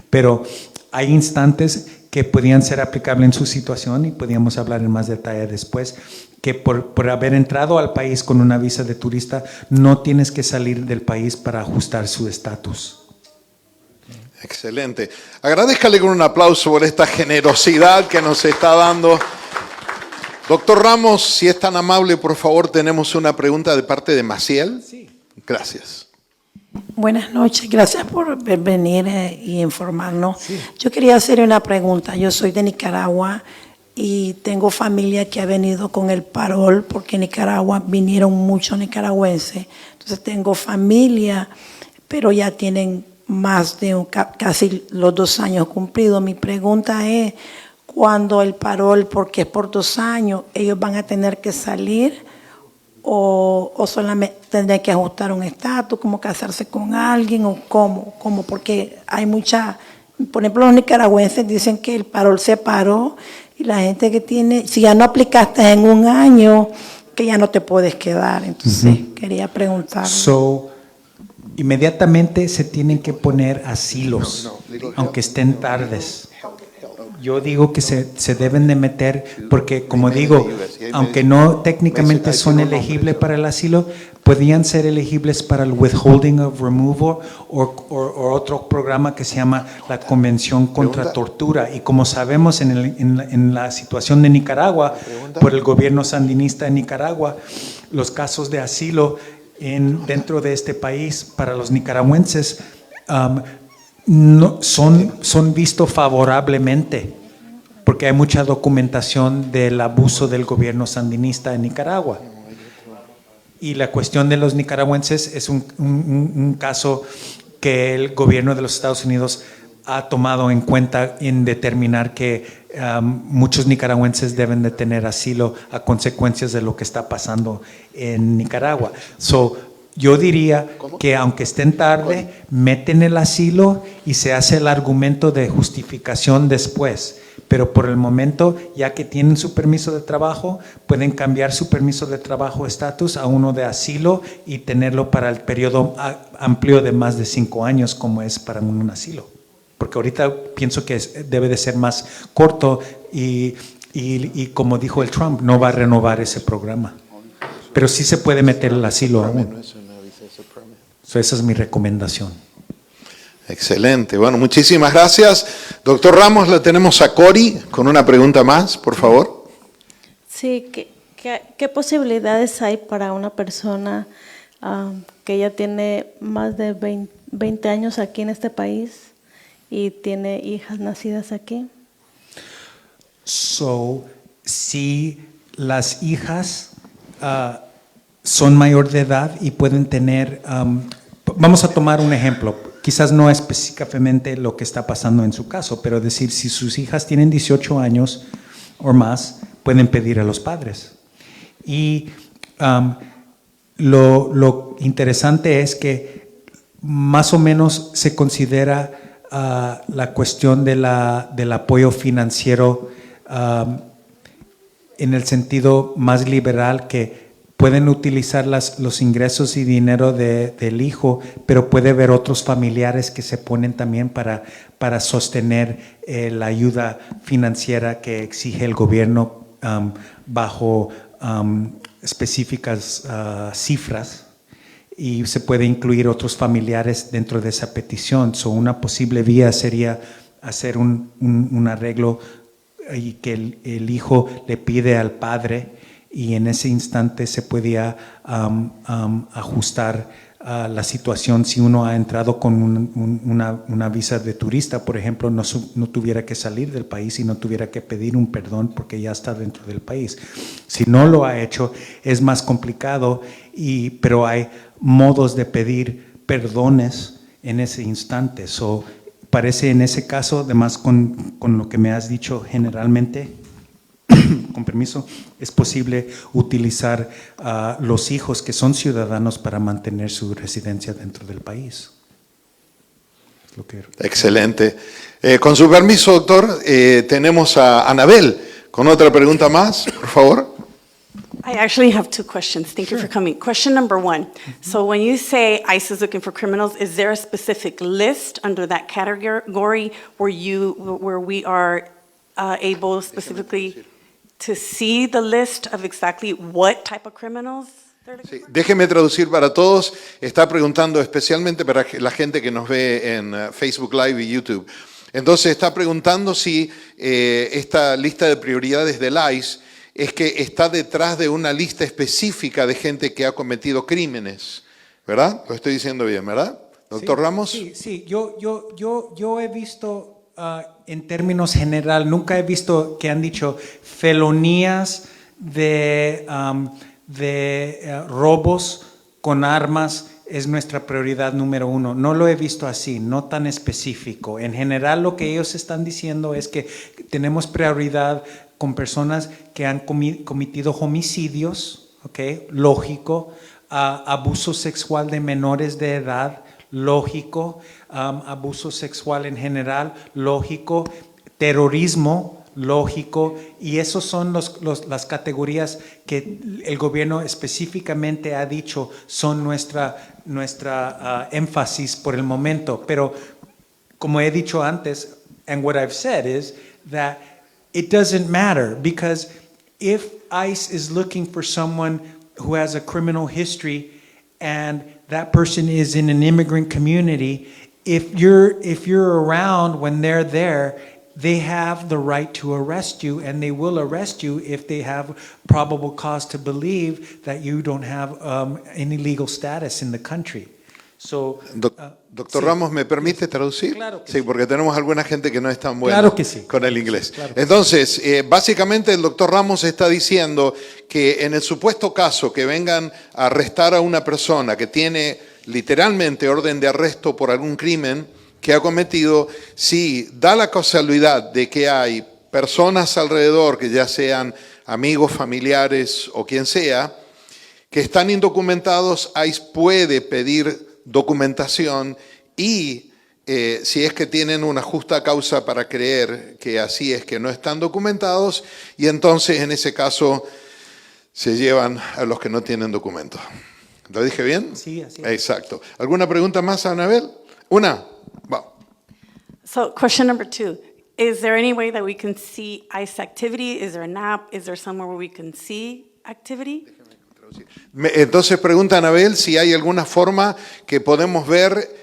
Pero hay instantes que podrían ser aplicables en su situación y podríamos hablar en más detalle después, que por haber entrado al país con una visa de turista no tienes que salir del país para ajustar su estatus. Excelente. Agradezcale con un aplauso por esta generosidad que nos está dando. Doctor Ramos, si es tan amable, por favor, tenemos una pregunta de parte de Maciel. Sí. Gracias. Buenas noches, gracias por venir y informarnos. Sí. Yo quería hacer una pregunta. Yo soy de Nicaragua y tengo familia que ha venido con el parol porque en Nicaragua vinieron muchos nicaragüenses. Entonces tengo familia, pero ya tienen más de casi los 2 años cumplidos. Mi pregunta es, cuando el parol, porque es por 2 años, ¿ellos van a tener que salir o solamente tendrán que ajustar un estatus, como casarse con alguien o cómo? Porque hay por ejemplo, los nicaragüenses dicen que el parol se paró y la gente que tiene, si ya no aplicaste en 1 año, que ya no te puedes quedar. Entonces, quería preguntar. inmediatamente se tienen que poner asilos, aunque estén tardes. Yo digo que se deben de meter, porque como digo, aunque no técnicamente son elegibles para el asilo, podían ser elegibles para el withholding of removal o otro programa que se llama la Convención contra Tortura. Y como sabemos en la situación de Nicaragua, por el gobierno sandinista de Nicaragua, los casos de asilo dentro de este país para los nicaragüenses no, son vistos favorablemente, porque hay mucha documentación del abuso del gobierno sandinista en Nicaragua. Y la cuestión de los nicaragüenses es un caso que el gobierno de los Estados Unidos ha tomado en cuenta en determinar que muchos nicaragüenses deben de tener asilo a consecuencias de lo que está pasando en Nicaragua. Yo diría que aunque estén tarde, meten el asilo y se hace el argumento de justificación después. Pero por el momento, ya que tienen su permiso de trabajo, pueden cambiar su permiso de trabajo estatus a uno de asilo y tenerlo para el periodo amplio de más de 5 años, como es para un asilo. Porque ahorita pienso que debe de ser más corto y como dijo el Trump, no va a renovar ese programa. Pero sí se puede meter el asilo aún. Esa es mi recomendación. Excelente. Bueno, muchísimas gracias. Doctor Ramos, la tenemos a Cori con una pregunta más, por favor. Sí, ¿qué posibilidades hay para una persona que ya tiene más de 20 años aquí en este país y tiene hijas nacidas aquí? Si las hijas son mayor de edad y pueden tener, vamos a tomar un ejemplo. Quizás no específicamente lo que está pasando en su caso, pero decir, si sus hijas tienen 18 años o más, pueden pedir a los padres. Y lo interesante es que más o menos se considera la cuestión del apoyo financiero en el sentido más liberal, que pueden utilizar los ingresos y dinero del hijo, pero puede haber otros familiares que se ponen también para sostener la ayuda financiera que exige el gobierno bajo específicas cifras, y se puede incluir otros familiares dentro de esa petición. Una posible vía sería hacer un arreglo y que el hijo le pide al padre, y en ese instante se podía ajustar la situación. Si uno ha entrado con una visa de turista, por ejemplo, no tuviera que salir del país y no tuviera que pedir un perdón porque ya está dentro del país. Si no lo ha hecho, es más complicado, pero hay modos de pedir perdones en ese instante. Parece en ese caso, además con lo que me has dicho generalmente, con permiso, es posible utilizar a los hijos que son ciudadanos para mantener su residencia dentro del país. Excelente. Con su permiso, doctor, tenemos a Anabel con otra pregunta más, por favor. I actually have 2 questions. Thank you for coming. Question number 1. So when you say ICE is looking for criminals, is there a specific list under that category where we are able specifically to see the list of exactly what type of criminals? Sí, déjeme traducir para todos. Está preguntando especialmente para la gente que nos ve en Facebook Live y YouTube. Entonces está preguntando si esta lista de prioridades del ICE es que está detrás de una lista específica de gente que ha cometido crímenes, ¿verdad? Lo estoy diciendo bien, ¿verdad? Doctor Ramos. Sí. Yo he visto en términos general, nunca he visto que han dicho felonías de robos con armas es nuestra prioridad número 1. No lo he visto así, no tan específico. En general, lo que ellos están diciendo es que tenemos prioridad con personas que han cometido homicidios, ¿okay? Lógico, abuso sexual de menores de edad, lógico, abuso sexual en general, lógico, terrorismo, lógico, y esos son las categorías que el gobierno específicamente ha dicho son nuestra énfasis por el momento. Pero como he dicho antes, and what I've said is that it doesn't matter, because if ICE is looking for someone who has a criminal history and that person is in an immigrant community, if you're around when they're there, they have the right to arrest you, and they will arrest you if they have probable cause to believe that you don't have any legal status in the country. So, Doctor sí. Ramos, ¿me permite traducir? Claro que sí, sí. porque tenemos alguna gente que no es tan buena Claro que sí. con el inglés. Claro que Entonces, básicamente el doctor Ramos está diciendo que en el supuesto caso que vengan a arrestar a una persona que tiene literalmente orden de arresto por algún crimen que ha cometido, si da la casualidad de que hay personas alrededor, que ya sean amigos, familiares o quien sea, que están indocumentados, ICE puede pedir documentación y si es que tienen una justa causa para creer que así es, que no están documentados, y entonces en ese caso se llevan a los que no tienen documentos. ¿Lo dije bien? Sí, así es. Exacto. ¿Alguna pregunta más, Anabel? Una. Va. So question number 2, is there any way that we can see ICE activity? Is there an app? Is there somewhere where we can see activity? Entonces pregunta Anabel si hay alguna forma que podemos ver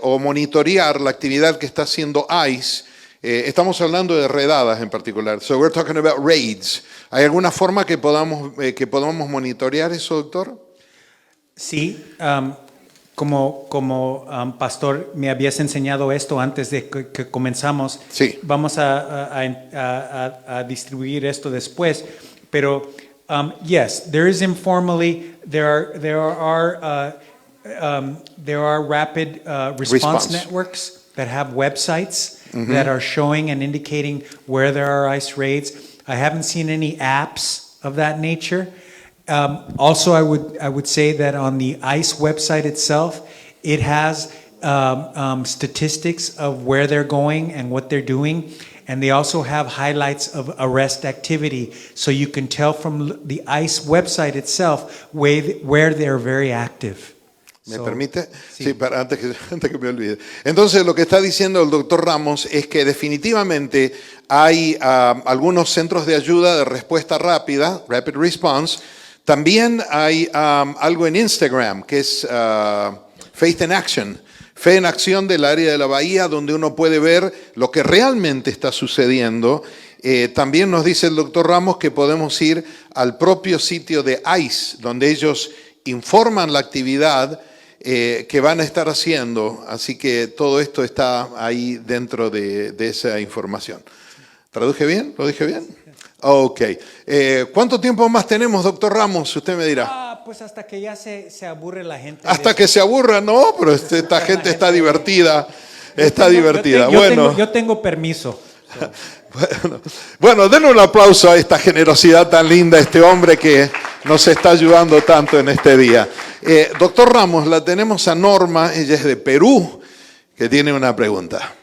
o monitorear la actividad que está haciendo ICE. Estamos hablando de redadas en particular. So we're talking about raids. ¿Hay alguna forma que podamos monitorear eso, doctor? Sí, como pastor me habías enseñado esto antes de que comenzamos. Sí. Vamos a distribuir esto después, pero yes, there is informally there are rapid response networks that have websites that are showing and indicating where there are ICE raids. I haven't seen any apps of that nature. Also, I would say that on the ICE website itself, it has statistics of where they're going and what they're doing, and they also have highlights of arrest activity, so you can tell from the ICE website itself where they're very active. ¿Me permite? Sí, para, antes que me olvide. Entonces, lo que está diciendo el doctor Ramos es que definitivamente hay algunos centros de ayuda de respuesta rápida, Rapid Response. También hay algo en Instagram, que es Faith in Action, Fe en Acción del área de la Bahía, donde uno puede ver lo que realmente está sucediendo. También nos dice el doctor Ramos que podemos ir al propio sitio de ICE, donde ellos informan la actividad que van a estar haciendo. Así que todo esto está ahí dentro de esa información. ¿Traduje bien? ¿Lo dije bien? Ok. ¿Cuánto tiempo más tenemos, doctor Ramos? Usted me dirá. Pues hasta que ya se aburre la gente. Hasta que se aburra, no, pero esta gente está divertida. Está divertida. Yo tengo permiso. Bueno, denle un aplauso a esta generosidad tan linda, a este hombre que nos está ayudando tanto en este día. Doctor Ramos, la tenemos a Norma, ella es de Perú, que tiene una pregunta.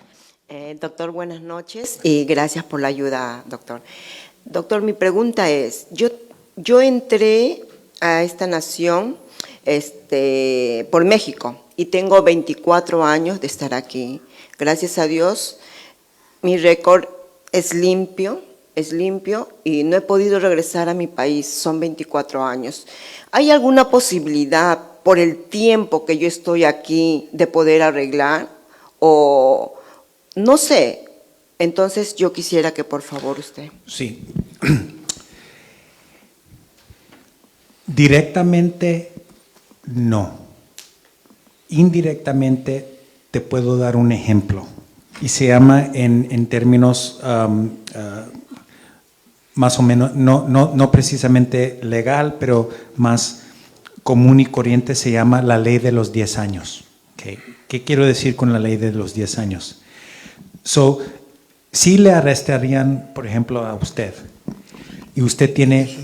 Doctor, buenas noches y gracias por la ayuda, doctor. Doctor, mi pregunta es, yo entré a esta nación por México y tengo 24 años de estar aquí. Gracias a Dios, mi récord es limpio y no he podido regresar a mi país, son 24 años. ¿Hay alguna posibilidad por el tiempo que yo estoy aquí de poder arreglar o no sé? Entonces yo quisiera que por favor usted. Sí. Directamente no. Indirectamente te puedo dar un ejemplo. Y se llama en términos más o menos, no precisamente legal, pero más común y corriente, se llama la ley de los 10 años. Okay. ¿Qué quiero decir con la ley de los 10 años? Si le arrestarían, por ejemplo, a usted, y usted tiene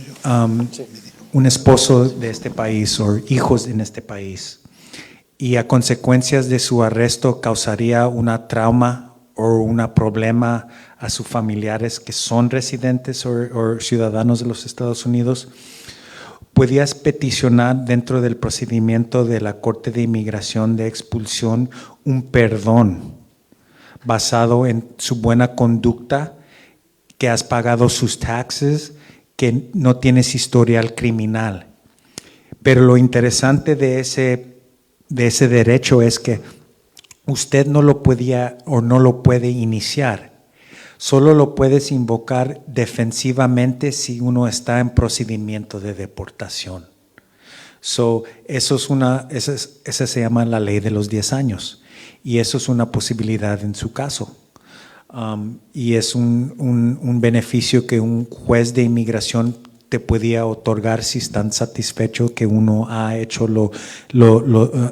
un esposo de este país o hijos en este país, y a consecuencias de su arresto causaría una trauma o un problema a sus familiares que son residentes o ciudadanos de los Estados Unidos, podías peticionar dentro del procedimiento de la Corte de Inmigración de Expulsión un perdón basado en su buena conducta, que has pagado sus taxes, que no tienes historial criminal. Pero lo interesante de ese derecho es que usted no lo podía o no lo puede iniciar. Solo lo puedes invocar defensivamente si uno está en procedimiento de deportación. Esa se llama la ley de los 10 años. Y eso es una posibilidad en su caso. Y es un beneficio que un juez de inmigración te podía otorgar si están satisfechos que uno ha hecho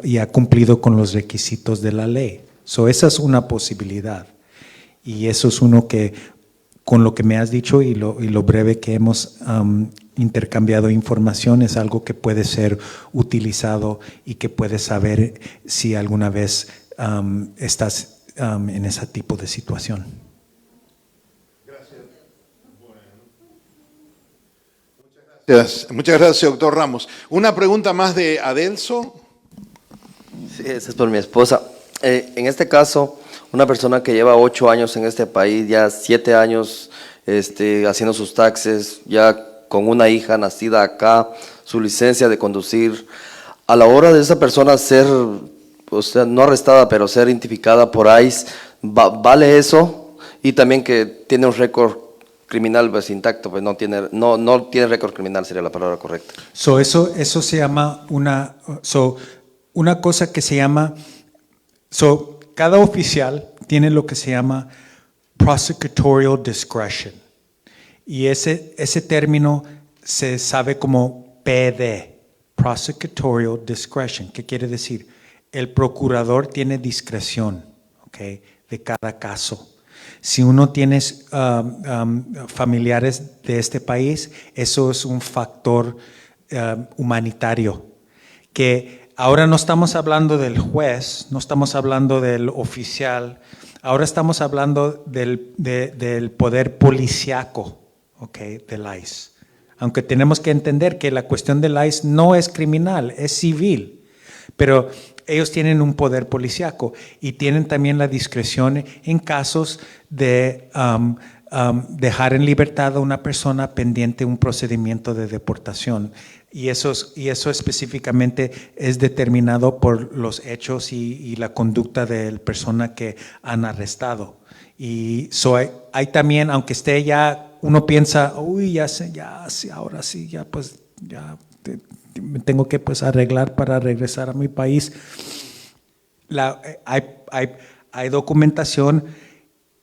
y ha cumplido con los requisitos de la ley. Esa es una posibilidad. Y eso es uno que, con lo que me has dicho y lo breve que hemos intercambiado información, es algo que puede ser utilizado y que puedes saber si alguna vez estás en ese tipo de situación. Muchas gracias, doctor Ramos. Una pregunta más de Adelso. Sí, esa es por mi esposa. En este caso, una persona que lleva 8 años en este país, ya 7 años haciendo sus taxes, ya con una hija nacida acá, su licencia de conducir, a la hora de esa persona ser, o sea, no arrestada, pero ser identificada por ICE, ¿vale eso? Y también que tiene un récord criminal pues intacto, pues no tiene récord criminal, sería la palabra correcta. Eso se llama una cosa que se llama, cada oficial tiene lo que se llama prosecutorial discretion. Y ese término se sabe como PD, prosecutorial discretion. ¿Qué quiere decir? El procurador tiene discreción, ¿okay?, de cada caso. Si uno tiene familiares de este país, eso es un factor humanitario. Que ahora no estamos hablando del juez, no estamos hablando del oficial, ahora estamos hablando del poder policíaco, ¿okay?, del ICE. Aunque tenemos que entender que la cuestión del ICE no es criminal, es civil, pero ellos tienen un poder policíaco y tienen también la discreción en casos de dejar en libertad a una persona pendiente un procedimiento de deportación. Y eso específicamente es determinado por los hechos y la conducta de la persona que han arrestado. Y hay también, aunque esté ya, uno piensa, uy, ahora sí, ya pues, ya me tengo que pues arreglar para regresar a mi país. Hay documentación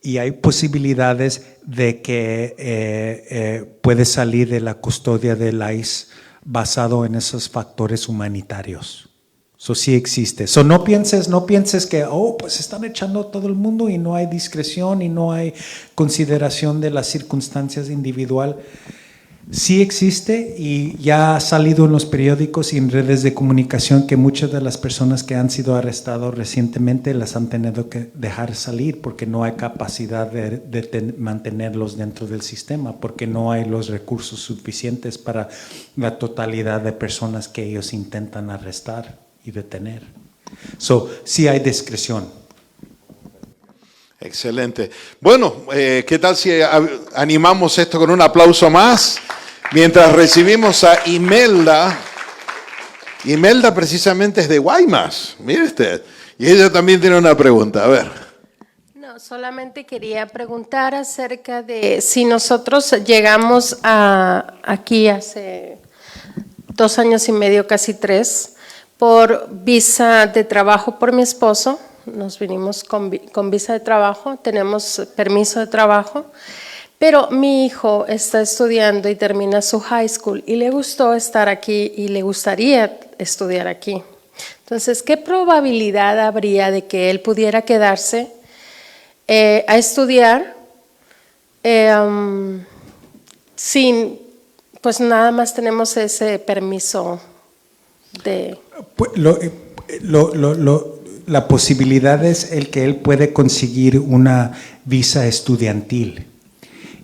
y hay posibilidades de que puede salir de la custodia del ICE basado en esos factores humanitarios. Eso sí existe. No pienses que pues están echando a todo el mundo y no hay discreción y no hay consideración de las circunstancias individuales. Sí existe y ya ha salido en los periódicos y en redes de comunicación que muchas de las personas que han sido arrestadas recientemente las han tenido que dejar salir porque no hay capacidad de mantenerlos dentro del sistema, porque no hay los recursos suficientes para la totalidad de personas que ellos intentan arrestar y detener. Sí hay discreción. Excelente. Bueno, ¿qué tal si animamos esto con un aplauso más? Mientras recibimos a Imelda. Imelda precisamente es de Guaymas, mire usted. Y ella también tiene una pregunta, a ver. No, solamente quería preguntar acerca de si nosotros llegamos aquí hace 2 años y medio, casi 3, por visa de trabajo por mi esposo. Nos vinimos con visa de trabajo, tenemos permiso de trabajo, pero mi hijo está estudiando y termina su high school y le gustó estar aquí y le gustaría estudiar aquí. Entonces, ¿qué probabilidad habría de que él pudiera quedarse a estudiar sin, pues nada más tenemos ese permiso de... la posibilidad es el que él puede conseguir una visa estudiantil.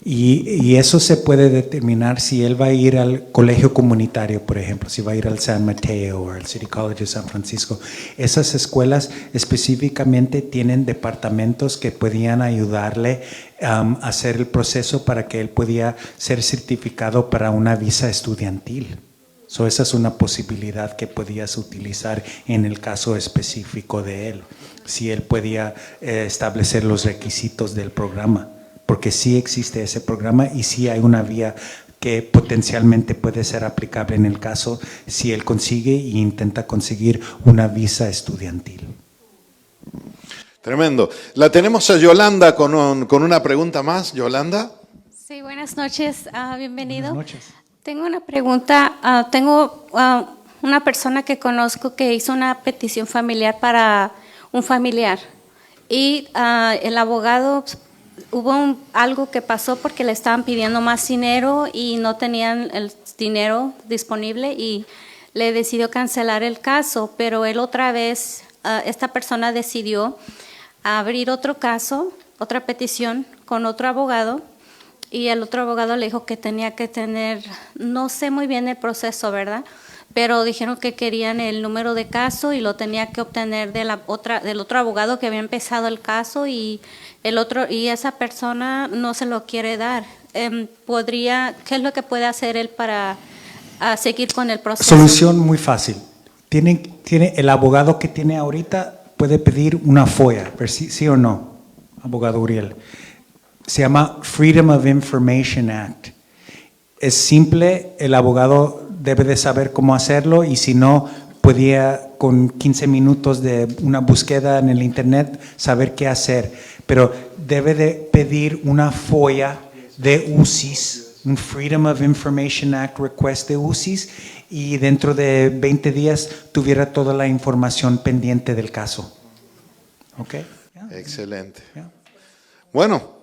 Y eso se puede determinar si él va a ir al colegio comunitario, por ejemplo, si va a ir al San Mateo o al City College de San Francisco. Esas escuelas específicamente tienen departamentos que podían ayudarle a hacer el proceso para que él pudiera ser certificado para una visa estudiantil. So, esa es una posibilidad que podías utilizar en el caso específico de él, si él podía establecer los requisitos del programa. Porque sí existe ese programa y sí hay una vía que potencialmente puede ser aplicable en el caso si él consigue e intenta conseguir una visa estudiantil. Tremendo. La tenemos a Yolanda con una pregunta más. Yolanda. Sí, buenas noches, bienvenido. Buenas noches. Tengo una pregunta. Tengo una persona que conozco que hizo una petición familiar para un familiar y el abogado... Hubo algo que pasó porque le estaban pidiendo más dinero y no tenían el dinero disponible y le decidió cancelar el caso, pero él otra vez, esta persona decidió abrir otro caso, otra petición con otro abogado y el otro abogado le dijo que tenía que tener, no sé muy bien el proceso, ¿verdad? Pero dijeron que querían el número de caso y lo tenía que obtener del otro abogado que había empezado el caso y esa persona no se lo quiere dar. ¿Qué es lo que puede hacer él para seguir con el proceso? Solución muy fácil. Tiene el abogado que tiene ahorita puede pedir una FOIA, sí o no, abogado Uriel. Se llama Freedom of Information Act. Es simple, el abogado debe de saber cómo hacerlo y si no, podía con 15 minutos de una búsqueda en el internet saber qué hacer. Pero debe de pedir una FOIA de UCIS, un Freedom of Information Act request de UCIS y dentro de 20 días tuviera toda la información pendiente del caso. ¿Ok? Excelente. Bueno.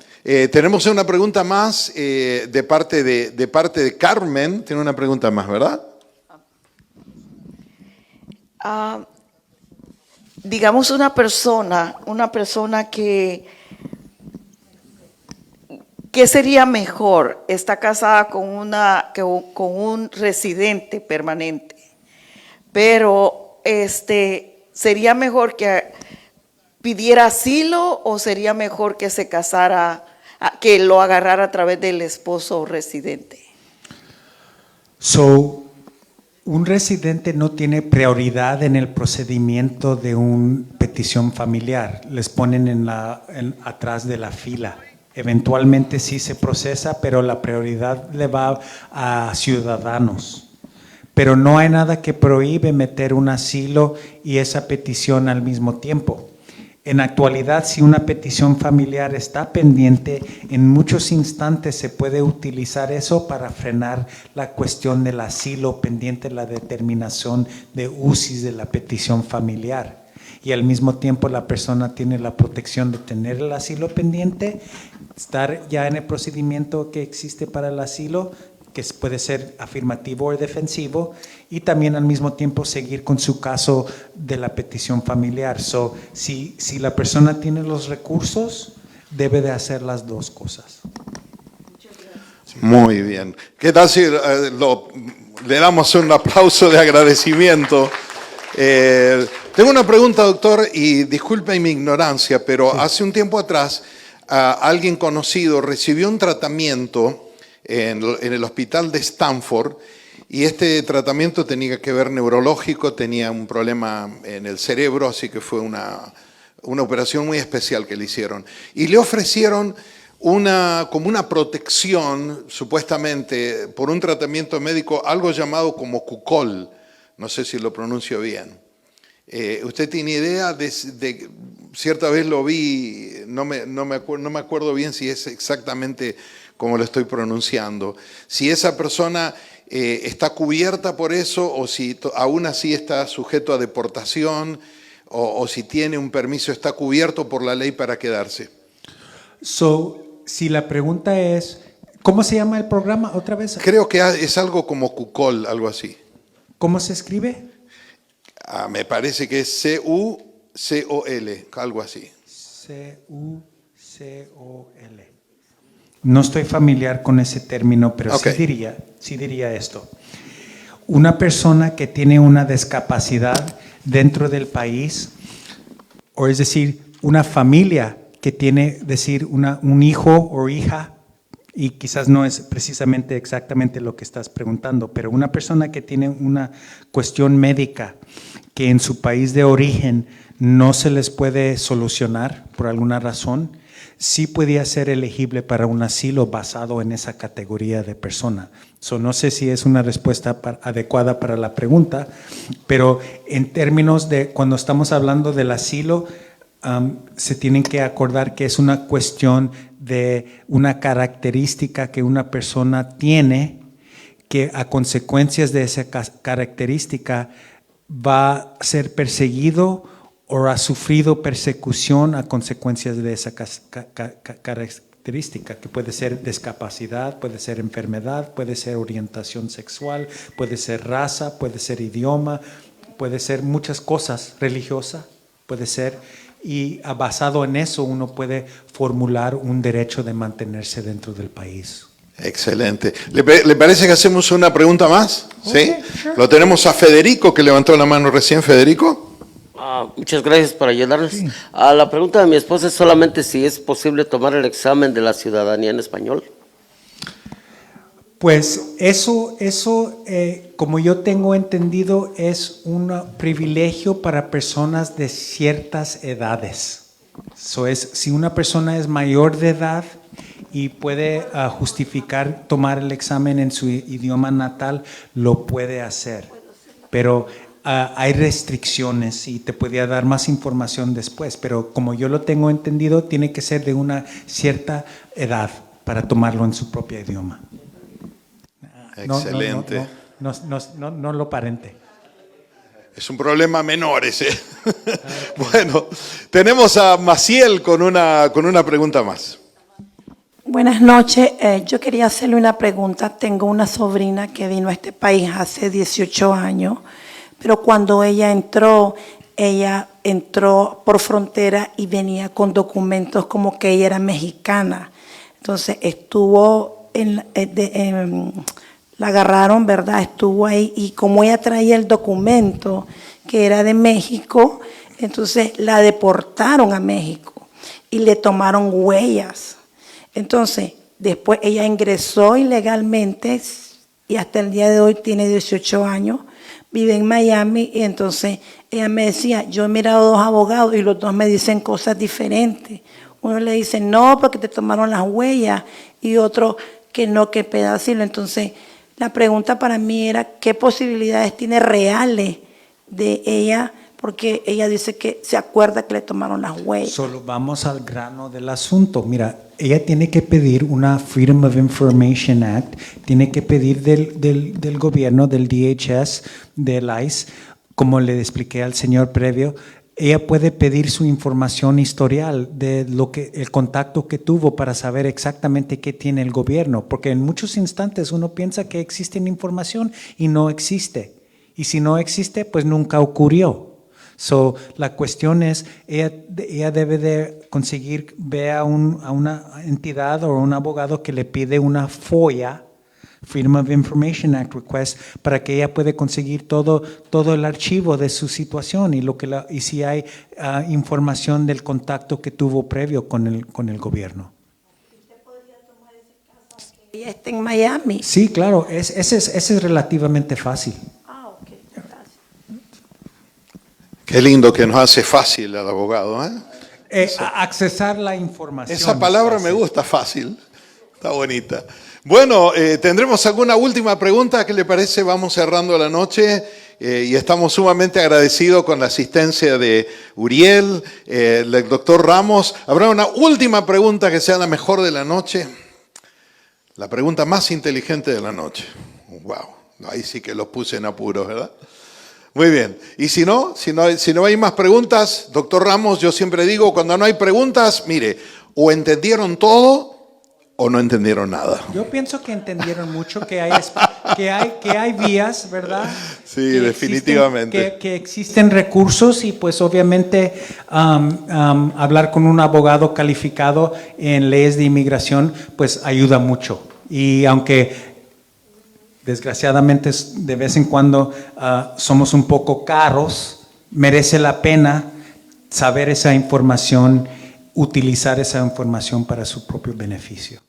Tenemos una pregunta más de parte de Carmen. Tiene una pregunta más, ¿verdad? Digamos una persona que sería mejor, está casada con un residente permanente, pero sería mejor que pidiera asilo o sería mejor que se casara, que lo agarrara a través del esposo residente. Un residente no tiene prioridad en el procedimiento de una petición familiar. Les ponen atrás de la fila. Eventualmente sí se procesa, pero la prioridad le va a ciudadanos. Pero no hay nada que prohíbe meter un asilo y esa petición al mismo tiempo. En actualidad, si una petición familiar está pendiente, en muchos instantes se puede utilizar eso para frenar la cuestión del asilo pendiente, la determinación de UCIS de la petición familiar. Y al mismo tiempo la persona tiene la protección de tener el asilo pendiente, estar ya en el procedimiento que existe para el asilo, que puede ser afirmativo o defensivo, y también al mismo tiempo seguir con su caso de la petición familiar. Si la persona tiene los recursos, debe de hacer las dos cosas. Muy bien. ¿Qué tal si le damos un aplauso de agradecimiento? Tengo una pregunta, doctor, y disculpe mi ignorancia, pero hace un tiempo atrás alguien conocido recibió un tratamiento en el hospital de Stanford y este tratamiento tenía que ver neurológico, tenía un problema en el cerebro, así que fue una operación muy especial que le hicieron. Y le ofrecieron como una protección, supuestamente, por un tratamiento médico, algo llamado como Cucol, no sé si lo pronuncio bien. ¿Usted tiene idea de cierta vez lo vi, no me acuerdo bien si es exactamente como lo estoy pronunciando, si esa persona está cubierta por eso o si aún así está sujeto a deportación o si tiene un permiso, está cubierto por la ley para quedarse? Si la pregunta es, ¿cómo se llama el programa otra vez? Creo que es algo como Cucol, algo así. ¿Cómo se escribe? Me parece que es CUCOL. C-O-L, algo así. C-U-C-O-L. No estoy familiar con ese término, pero Ok. sí diría esto. Una persona que tiene una discapacidad dentro del país, o es decir, una familia que tiene, decir, un hijo o hija, y quizás no es precisamente exactamente lo que estás preguntando, pero una persona que tiene una cuestión médica que en su país de origen no se les puede solucionar por alguna razón, sí podía ser elegible para un asilo basado en esa categoría de persona. No sé si es una respuesta adecuada para la pregunta, pero en términos de cuando estamos hablando del asilo, se tienen que acordar que es una cuestión de una característica que una persona tiene, que a consecuencias de esa característica va a ser perseguido o ha sufrido persecución a consecuencias de esa característica, que puede ser discapacidad, puede ser enfermedad, puede ser orientación sexual, puede ser raza, puede ser idioma, puede ser muchas cosas, religiosa, puede ser, y basado en eso uno puede formular un derecho de mantenerse dentro del país. Excelente. ¿Le parece que hacemos una pregunta más? ¿Sí? sure. Lo tenemos a Federico, que levantó la mano recién. Federico. Muchas gracias por ayudarnos. La pregunta de mi esposa es solamente si es posible tomar el examen de la ciudadanía en español. Pues eso, como yo tengo entendido, es un privilegio para personas de ciertas edades. Si una persona es mayor de edad y puede justificar tomar el examen en su idioma natal, lo puede hacer. Pero hay restricciones y te podría dar más información después, pero como yo lo tengo entendido, tiene que ser de una cierta edad para tomarlo en su propio idioma. Excelente. No lo parente. Es un problema menor ese. Bueno, tenemos a Maciel con una pregunta más. Buenas noches. Yo quería hacerle una pregunta. Tengo una sobrina que vino a este país hace 18 años, pero cuando ella entró por frontera y venía con documentos como que ella era mexicana. Entonces estuvo la agarraron, ¿verdad? Estuvo ahí y como ella traía el documento que era de México, entonces la deportaron a México y le tomaron huellas. Entonces, después ella ingresó ilegalmente y hasta el día de hoy tiene 18 años, vive en Miami y entonces ella me decía, yo he mirado 2 abogados y los 2 me dicen cosas diferentes. Uno le dice, no, porque te tomaron las huellas y otro que no, que pedacito. Entonces, la pregunta para mí era, ¿qué posibilidades tiene reales de ella? Porque ella dice que se acuerda que le tomaron las huellas. Solo vamos al grano del asunto. Mira, ella tiene que pedir una Freedom of Information Act, tiene que pedir del gobierno, del DHS, del ICE, como le expliqué al señor previo. Ella puede pedir su información historial de el contacto que tuvo para saber exactamente qué tiene el gobierno, porque en muchos instantes uno piensa que existe información y no existe. Y si no existe, pues nunca ocurrió. La cuestión es, ella debe de conseguir, ve a una entidad o un abogado que le pide una FOIA, Freedom of Information Act request, para que ella pueda conseguir todo el archivo de su situación y si hay información del contacto que tuvo previo con el gobierno. ¿Usted podría tomar ese caso que ella está en Miami? Sí, claro, ese es relativamente fácil. Ok, gracias. Qué lindo que nos hace fácil al abogado, ¿eh? Accesar la información. Esa palabra me gusta, fácil. Está bonita. Bueno, tendremos alguna última pregunta. ¿Qué le parece? Vamos cerrando la noche y estamos sumamente agradecidos con la asistencia de Uriel, del doctor Ramos. ¿Habrá una última pregunta que sea la mejor de la noche? La pregunta más inteligente de la noche. Wow, ahí sí que los puse en apuros, ¿verdad? Muy bien. Y si no hay más preguntas, doctor Ramos, yo siempre digo, cuando no hay preguntas, mire, o entendieron todo o no entendieron nada? Yo pienso que entendieron mucho, que hay vías, ¿verdad? Sí, Que definitivamente. que existen recursos y pues obviamente hablar con un abogado calificado en leyes de inmigración pues ayuda mucho. Y aunque desgraciadamente de vez en cuando somos un poco caros, merece la pena saber esa información, utilizar esa información para su propio beneficio.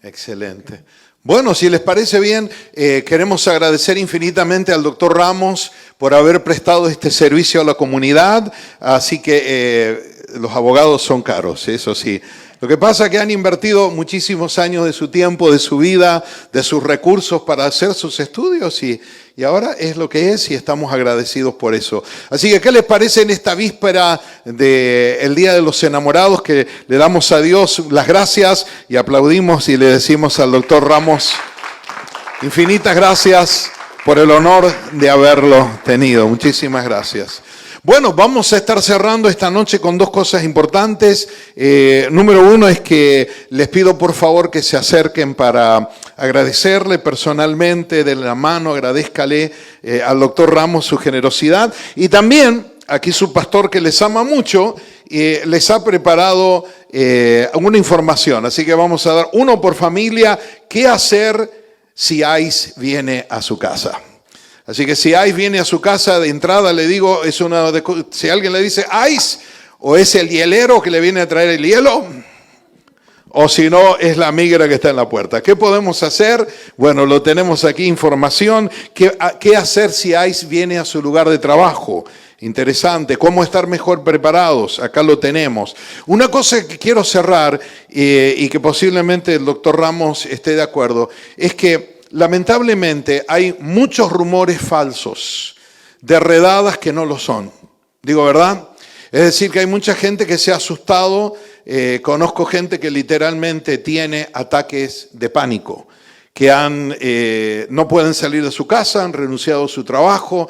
Excelente. Bueno, si les parece bien, queremos agradecer infinitamente al doctor Ramos por haber prestado este servicio a la comunidad. Así que los abogados son caros, eso sí. Lo que pasa es que han invertido muchísimos años de su tiempo, de su vida, de sus recursos para hacer sus estudios y ahora es lo que es y estamos agradecidos por eso. Así que, ¿qué les parece en esta víspera del Día de los Enamorados que le damos a Dios las gracias y aplaudimos y le decimos al doctor Ramos infinitas gracias por el honor de haberlo tenido? Muchísimas gracias. Bueno, vamos a estar cerrando esta noche con dos cosas importantes. Número uno es que les pido por favor que se acerquen para agradecerle personalmente, de la mano, agradézcale al doctor Ramos su generosidad. Y también, aquí su pastor que les ama mucho, les ha preparado una información. Así que vamos a dar uno por familia, qué hacer si ICE viene a su casa. Así que si ICE viene a su casa, de entrada le digo, si alguien le dice ICE, o es el hielero que le viene a traer el hielo, o si no, es la migra que está en la puerta. ¿Qué podemos hacer? Bueno, lo tenemos aquí, información. ¿Qué hacer si ICE viene a su lugar de trabajo? Interesante. ¿Cómo estar mejor preparados? Acá lo tenemos. Una cosa que quiero cerrar, y que posiblemente el doctor Ramos esté de acuerdo, es que lamentablemente hay muchos rumores falsos de redadas que no lo son. Digo, ¿verdad? Es decir, que hay mucha gente que se ha asustado. Conozco gente que literalmente tiene ataques de pánico, que no pueden salir de su casa, han renunciado a su trabajo.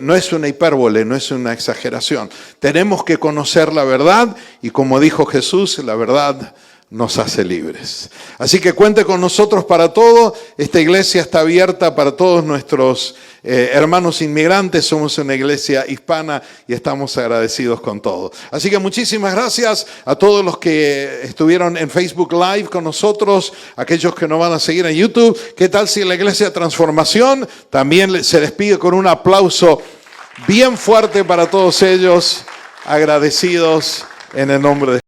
No es una hipérbole, no es una exageración. Tenemos que conocer la verdad y, como dijo Jesús, la verdad nos hace libres. Así que cuente con nosotros para todo. Esta iglesia está abierta para todos nuestros hermanos inmigrantes. Somos una iglesia hispana y estamos agradecidos con todo. Así que muchísimas gracias a todos los que estuvieron en Facebook Live con nosotros, aquellos que nos van a seguir en YouTube. ¿Qué tal si la iglesia Transformación también se despide con un aplauso bien fuerte para todos ellos, agradecidos en el nombre de